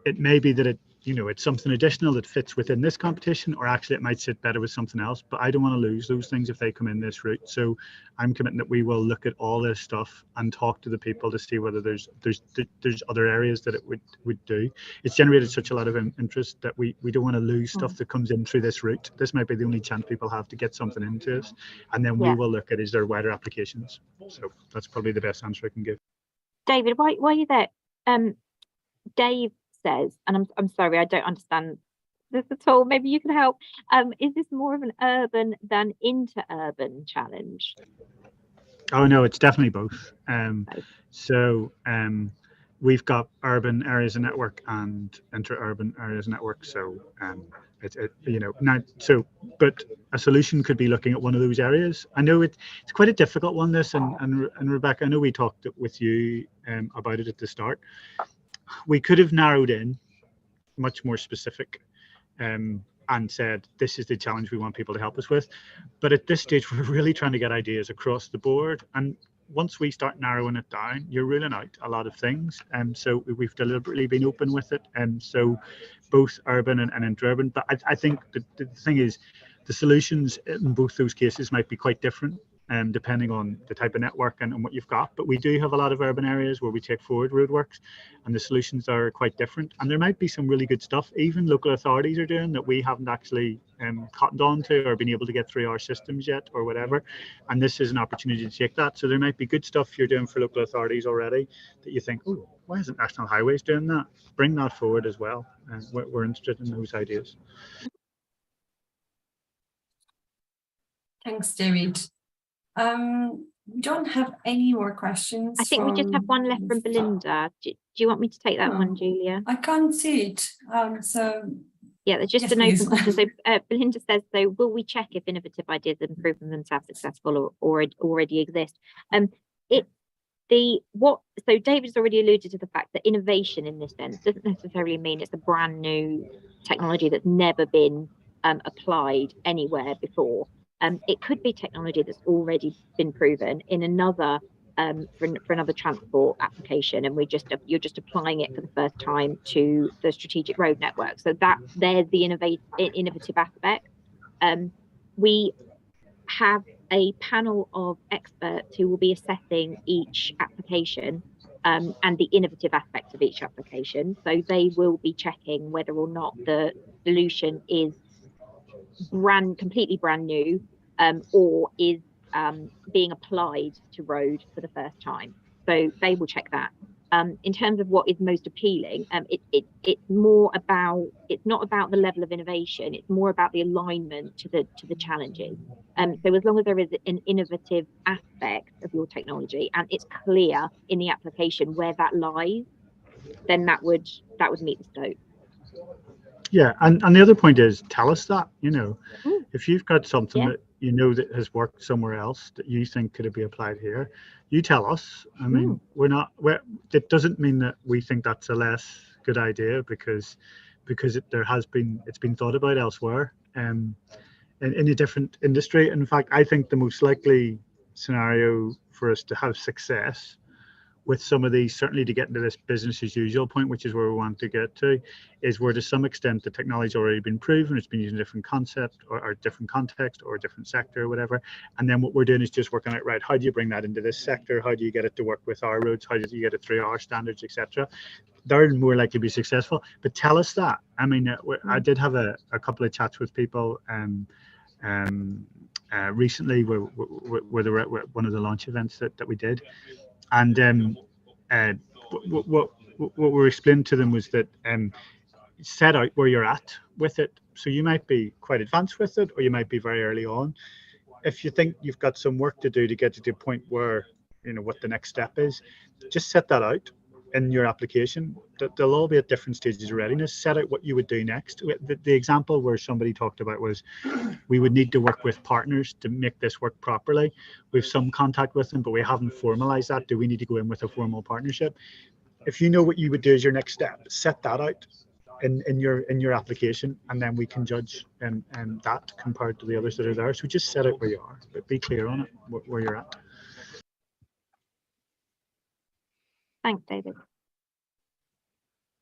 It may be that it's something additional that fits within this competition, or actually it might sit better with something else, but I don't want to lose those things if they come in this route. So I'm committing that we will look at all this stuff and talk to the people to see whether there's other areas that it would do. It's generated such a lot of interest that we don't want to lose stuff that comes in through this route. This might be the only chance people have to get something into us, and then we will look at, is there wider applications? So that's probably the best answer I can give. David, why are you there? Dave says, and I'm sorry, I don't understand this at all. Maybe you can help. Is this more of an urban than inter-urban challenge? Oh no, it's definitely both. So we've got urban areas of network and inter-urban areas of network. So but a solution could be looking at one of those areas. I know it's quite a difficult one, this, and Rebecca, I know we talked with you about it at the start. We could have narrowed in much more specific and said, this is the challenge we want people to help us with. But at this stage, we're really trying to get ideas across the board. And once we start narrowing it down, you're ruling out a lot of things. So we've deliberately been open with it. And so both urban and inter-urban. But I think the thing is, the solutions in both those cases might be quite different. Depending on the type of network and what you've got. But we do have a lot of urban areas where we take forward roadworks, and the solutions are quite different. And there might be some really good stuff even local authorities are doing that we haven't actually cottoned on to or been able to get through our systems yet or whatever. And this is an opportunity to take that. So there might be good stuff you're doing for local authorities already that you think, oh, why isn't National Highways doing that? Bring that forward as well. And we're interested in those ideas. Thanks, David. We don't have any more questions. I think we just have one left from Belinda. Do you want me to take that one, Giulia? I can't see it. So yeah, there's just an open question. So Belinda says, so will we check if innovative ideas have proven themselves successful or already exist? So David's already alluded to the fact that innovation in this sense doesn't necessarily mean it's a brand new technology that's never been applied anywhere before. It could be technology that's already been proven in another for another transport application, and you're just applying it for the first time to the strategic road network. So there's the innovative aspect. We have a panel of experts who will be assessing each application and the innovative aspects of each application. So they will be checking whether or not the solution is completely brand new or is being applied to road for the first time. So they will check that. In terms of what is most appealing, it's not about the level of innovation, it's more about the alignment to the challenges. So as long as there is an innovative aspect of your technology and it's clear in the application where that lies, then that would meet the scope. Yeah, and the other point is, tell us that, if you've got something that that has worked somewhere else that you think could be applied here, you tell us. I mean, it doesn't mean that we think that's a less good idea because it's been thought about elsewhere in a different industry. In fact, I think the most likely scenario for us to have success with some of these, certainly to get into this business as usual point, which is where we want to get to, is where to some extent the technology's already been proven, it's been used in a different concept or different context or a different sector or whatever. And then what we're doing is just working out, right, how do you bring that into this sector? How do you get it to work with our roads? How do you get it through our standards, etc.? They're more likely to be successful, but tell us that. I mean, I did have a couple of chats with people recently where they were at one of the launch events that we did, and what we were explaining to them was that set out where you're at with it. So you might be quite advanced with it, or you might be very early on. If you think you've got some work to do to get to the point where you know what the next step is, just set that out in your application. They'll all be at different stages of readiness. Set out what you would do next. The example where somebody talked about was we would need to work with partners to make this work properly. We have some contact with them, but we haven't formalized that. Do we need to go in with a formal partnership? If you know what you would do as your next step, set that out in your application, and then we can judge that compared to the others that are there. So just set out where you are, but be clear on it, where you're at. Thanks, David.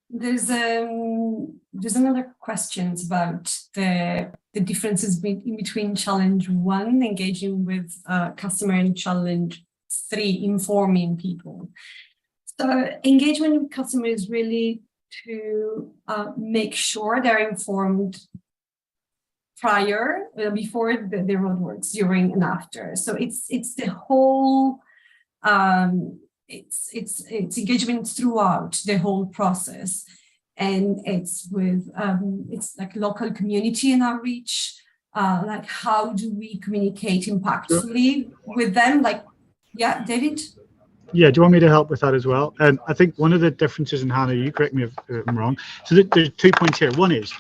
There's another questions about the differences in between challenge 1, engaging with customer, and challenge 3, informing people. So engagement with customer is really to make sure they're informed prior, before the roadworks, during and after. So it's the whole it's engagement throughout the whole process, and it's with it's like local community and outreach, like how do we communicate impactfully with them, like, yeah, David? Yeah, do you want me to help with that as well? I think one of the differences, and Hannah, you correct me if I'm wrong. So there's 2 points here. One is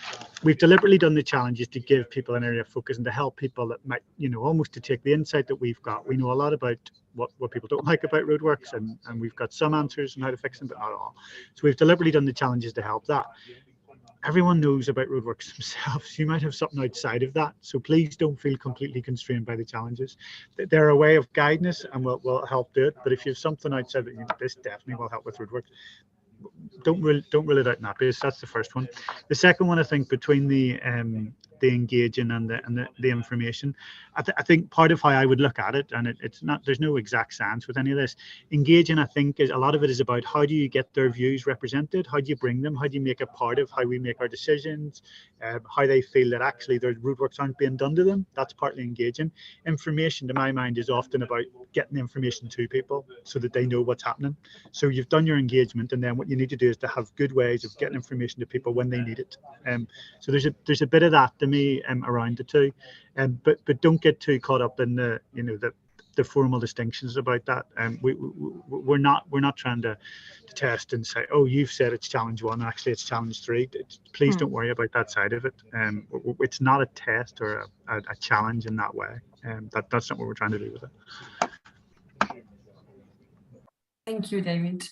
we've deliberately done the challenges to give people an area of focus and to help people that might, you know, almost to take the insight that we've got. We know a lot about what people don't like about roadworks, and we've got some answers on how to fix them, but not all. So we've deliberately done the challenges to help that. Everyone knows about roadworks themselves. You might have something outside of that. So please don't feel completely constrained by the challenges. They're a way of guidance and will help do it. But if you have something outside that, you know, this definitely will help with roadworks, don't rule it out in that base. That's the first one. The second one, I think, between the engaging and the information, I think part of how I would look at it, and it's not, there's no exact science with any of this. Engaging, I think, is a lot of it is about how do you get their views represented, how do you bring them, how do you make it part of how we make our decisions, how they feel that actually their roadworks aren't being done to them. That's partly engaging. Information, to my mind, is often about getting information to people so that they know what's happening. So you've done your engagement, and then what you need to do is to have good ways of getting information to people when they need it. So there's a bit of that to me around the two, but don't get too caught up in the, you know, the formal distinctions about that. We're not trying to test and say, oh, you've said it's challenge 1, actually it's challenge 3. Please don't worry about that side of it. It's not a test or a challenge in that way. That's not what we're trying to do with it. Thank you, David.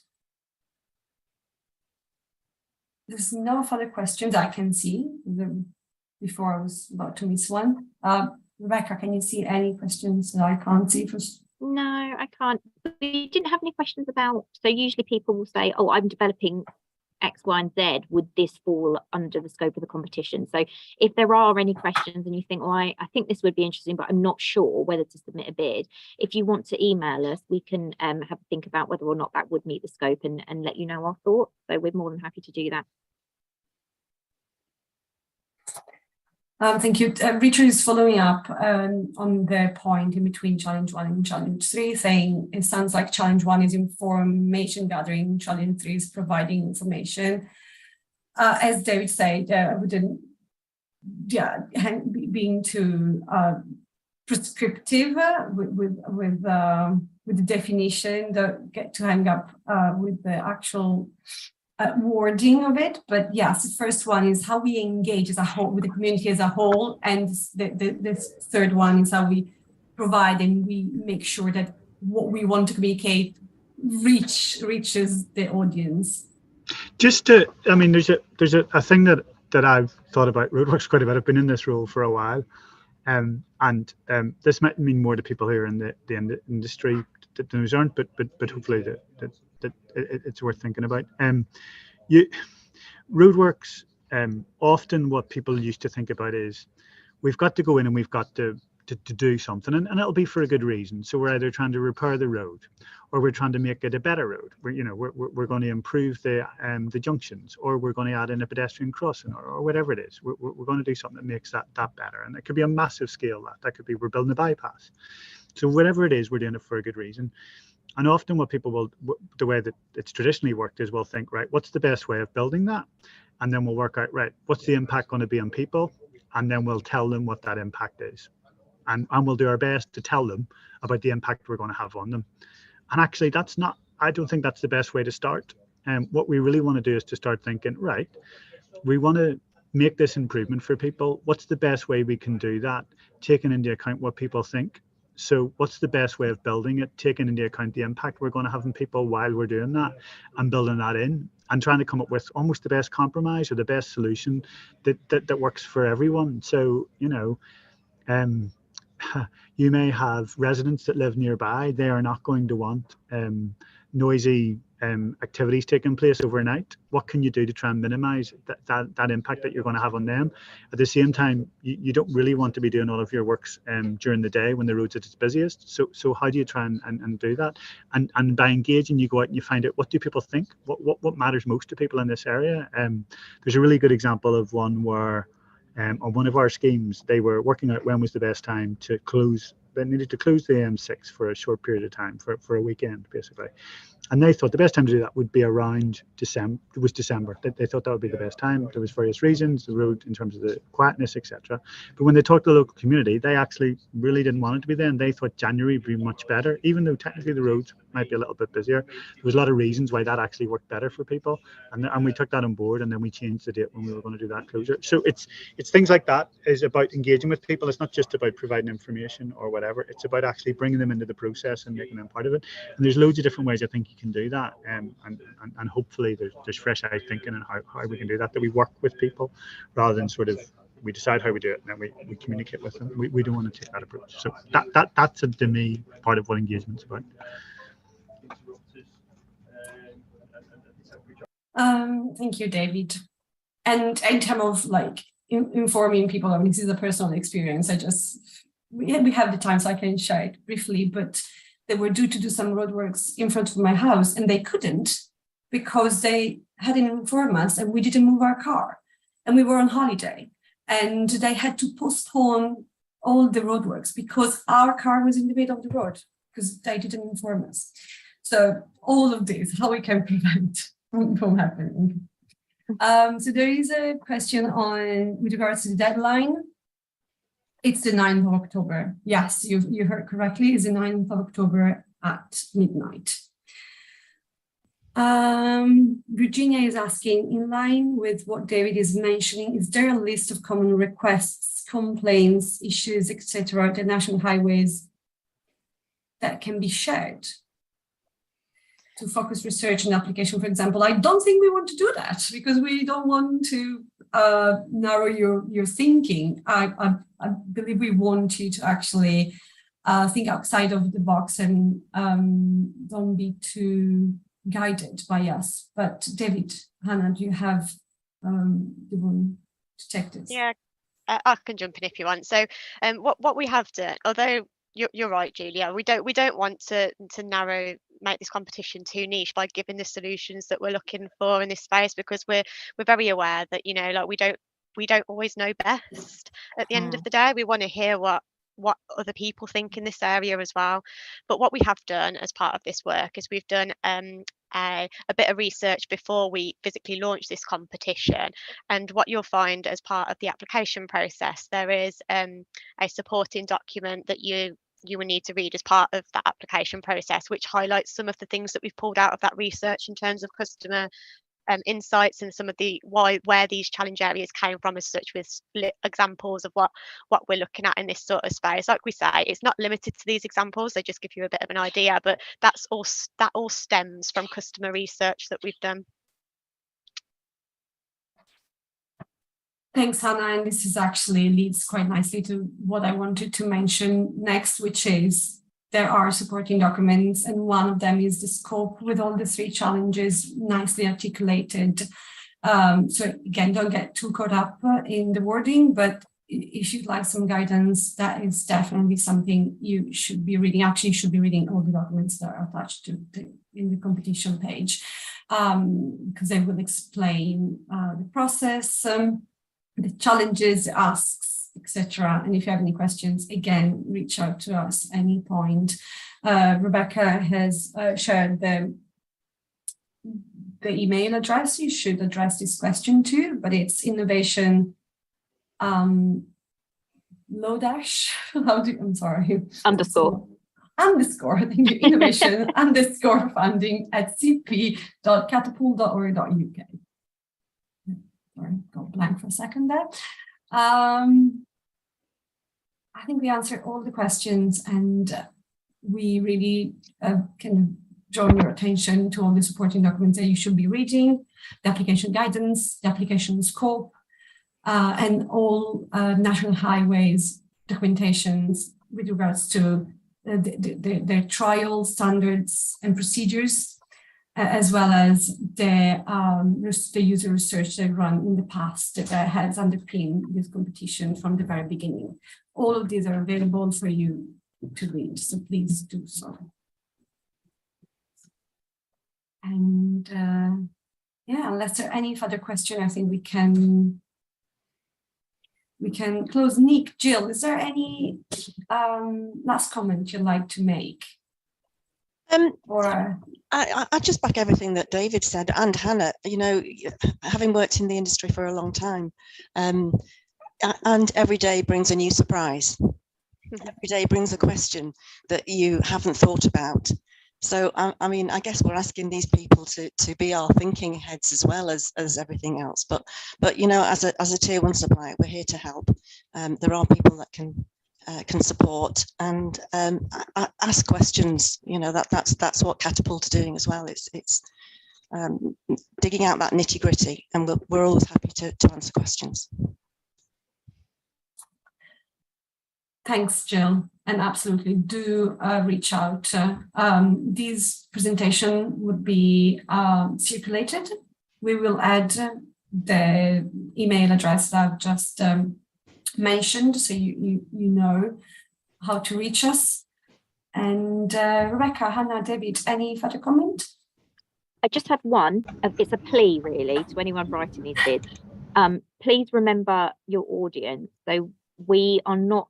There's no further questions I can see before I was about to miss one. Rebecca, can you see any questions that I can't see? No, I can't. We didn't have any questions about, so usually people will say, oh, I'm developing X, Y, and Z. Would this fall under the scope of the competition? So if there are any questions and you think, well, I think this would be interesting, but I'm not sure whether to submit a bid, if you want to email us, we can have a think about whether or not that would meet the scope and let you know our thoughts. So we're more than happy to do that. Thank you. Richard is following up on the point in between challenge 1 and challenge 3, saying it sounds like challenge 1 is information gathering, challenge 3 is providing information. As David said, I wouldn't, being too prescriptive with the definition, don't get to hang up with the actual wording of it. But yes, the first one is how we engage as a whole with the community as a whole, and the third one is how we provide and we make sure that what we want to communicate reaches the audience. Just to, I mean, there's a thing that I've thought about roadworks quite a bit. I've been in this role for a while, and this might mean more to people here in the industry that those aren't, but hopefully that it's worth thinking about. Roadworks, often what people used to think about is we've got to go in and we've got to to do something, and it'll be for a good reason. So we're either trying to repair the road, or we're trying to make it a better road. We're going to improve the junctions, or we're going to add in a pedestrian crossing, or whatever it is. We're going to do something that makes that better, and it could be a massive scale. That could be we're building a bypass. So whatever it is, we're doing it for a good reason. And often what people will, the way that it's traditionally worked is we'll think, right, what's the best way of building that? And then we'll work out, right, what's the impact going to be on people? And then we'll tell them what that impact is. And we'll do our best to tell them about the impact we're going to have on them. And actually, I don't think that's the best way to start. And what we really want to do is to start thinking, right, we want to make this improvement for people. What's the best way we can do that, taking into account what people think? So what's the best way of building it, taking into account the impact we're going to have on people while we're doing that, and building that in, and trying to come up with almost the best compromise or the best solution that works for everyone. So, you may have residents that live nearby. They are not going to want noisy activities taking place overnight. What can you do to try and minimize that impact that you're going to have on them? At the same time, you don't really want to be doing all of your works during the day when the road's at its busiest. So how do you try and do that? And by engaging, you go out and you find out, what do people think? What matters most to people in this area? There's a really good example of one where on one of our schemes, they were working out when was the best time to close. They needed to close the M6 for a short period of time, for a weekend, basically. And they thought the best time to do that would be around December. It was December. They thought that would be the best time. There was various reasons, the road in terms of the quietness, etc. But when they talked to the local community, they actually really didn't want it to be then. They thought January would be much better, even though technically the roads might be a little bit busier. There was a lot of reasons why that actually worked better for people. And we took that on board, and then we changed the date when we were going to do that closure. So it's things like that is about engaging with people. It's not just about providing information or whatever. It's about actually bringing them into the process and making them part of it. And there's loads of different ways I think you can do that. And hopefully there's fresh eye thinking on how we can do that we work with people rather than sort of we decide how we do it and then we communicate with them. We don't want to take that approach. So that's to me part of what engagement's about. Thank you, David. And in terms of like informing people, I mean, this is a personal experience. We have the time, so I can share it briefly, but they were due to do some roadworks in front of my house and they couldn't because they hadn't informed us and we didn't move our car and we were on holiday and they had to postpone all the roadworks because our car was in the middle of the road because they didn't inform us. So all of this, how we can prevent from happening. So there is a question with regards to the deadline. It's the 9th of October. Yes, you heard correctly. It's the 9th of October at midnight. Virginia is asking, in line with what David is mentioning, is there a list of common requests, complaints, issues, etc., at the national highways that can be shared to focus research and application, for example? I don't think we want to do that because we don't want to narrow your thinking. I believe we want you to actually think outside of the box and don't be too guided by us. But David, Hannah, do you have you want to take this? Yeah, I can jump in if you want. So what we have done, although you're right, Giulia, we don't want to make this competition too niche by giving the solutions that we're looking for in this space, because we're very aware that, you know, like we don't always know best. At the end of the day, we want to hear what other people think in this area as well. But what we have done as part of this work is we've done a bit of research before we physically launch this competition. And what you'll find as part of the application process, there is a supporting document that you will need to read as part of that application process, which highlights some of the things that we've pulled out of that research in terms of customer insights and some of the where these challenge areas came from, as such, with examples of what we're looking at in this sort of space. Like we say, it's not limited to these examples, they just give you a bit of an idea, but that all stems from customer research that we've done. Thanks, Hannah. And this is actually leads quite nicely to what I wanted to mention next, which is there are supporting documents, and one of them is the scope with all the 3 challenges nicely articulated. So again, don't get too caught up in the wording, but if you'd like some guidance, that is definitely something you should be reading. Actually, you should be reading all the documents that are attached in the competition page, because they will explain the process, the challenges, asks, etc. And if you have any questions, again, reach out to us at any point. Rebecca has shared the email address you should address this question to, but it's innovation underscore, thank you, innovation underscore funding at cp.catapult.org.uk. Sorry, got blank for a second there. I think we answered all the questions, and we really can draw your attention to all the supporting documents that you should be reading, the application guidance, the application scope, and all national highways documentations with regards to their trial standards and procedures, as well as the user research they run in the past that has underpinned this competition from the very beginning. All of these are available for you to read, so please do so. And yeah, unless there are any further questions, I think we can close. Nick, Jill, is there any last comment you'd like to make? I just back everything that David said, and Hannah, you know, having worked in the industry for a long time, and every day brings a new surprise. Every day brings a question that you haven't thought about. So, I mean, I guess we're asking these people to be our thinking heads as well as everything else. But you know, as a tier 1 supplier, we're here to help. There are people that can support and ask questions. You know, that's what Catapult are doing as well. It's digging out that nitty gritty, and we're always happy to answer questions. Thanks, Jill, and absolutely do reach out. This presentation would be circulated. We will add the email address that I've just mentioned, so you know how to reach us. And Rebecca, Hannah, David, any further comment? I just had one. It's a plea, really, to anyone writing these bids. Please remember your audience. So we are not.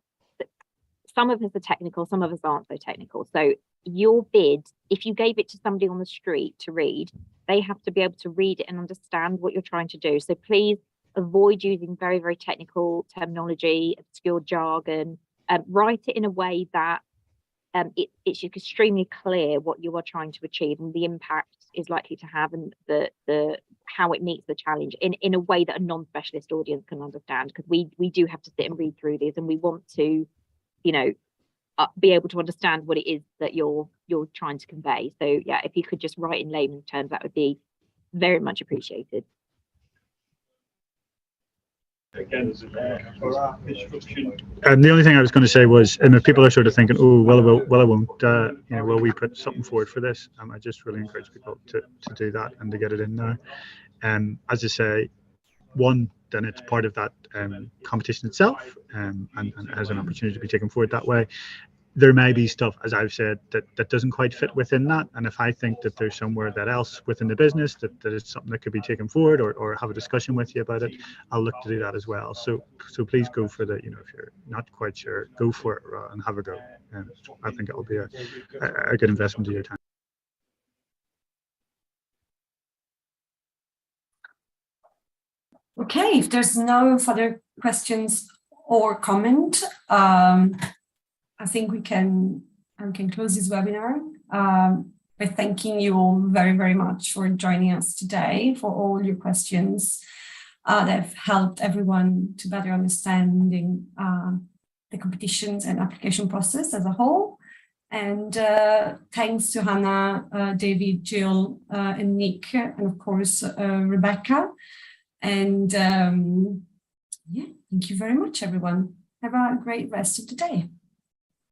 Some of us are technical, some of us aren't so technical. So your bid, if you gave it to somebody on the street to read, they have to be able to read it and understand what you're trying to do. So please avoid using very, very technical terminology, obscure jargon. Write it in a way that it's extremely clear what you are trying to achieve and the impact is likely to have, and the how it meets the challenge in a way that a non-specialist audience can understand, because we do have to sit and read through these, and we want to, you know, be able to understand what it is that you're trying to convey. So yeah, if you could just write in layman's terms, that would be very much appreciated. Again, the only thing I was going to say was, and if people are sort of thinking, oh, well, I won't, you know, will we put something forward for this? I just really encourage people to do that and to get it in now. As I say, one, then it's part of that competition itself, and has an opportunity to be taken forward that way. There may be stuff, as I've said, that doesn't quite fit within that, and if I think that there's somewhere that else within the business that is something that could be taken forward, or have a discussion with you about it, I'll look to do that as well. So please go for the, you know, if you're not quite sure, go for it and have a go. I think it will be a good investment of your time. Okay, if there's no further questions or comment, I think we can close this webinar by thanking you all very, very much for joining us today, for all your questions that have helped everyone to better understanding the competitions and application process as a whole. And thanks to Hannah, David, Jill, and Nick, and of course, Rebecca. And yeah, thank you very much, everyone. Have a great rest of the day.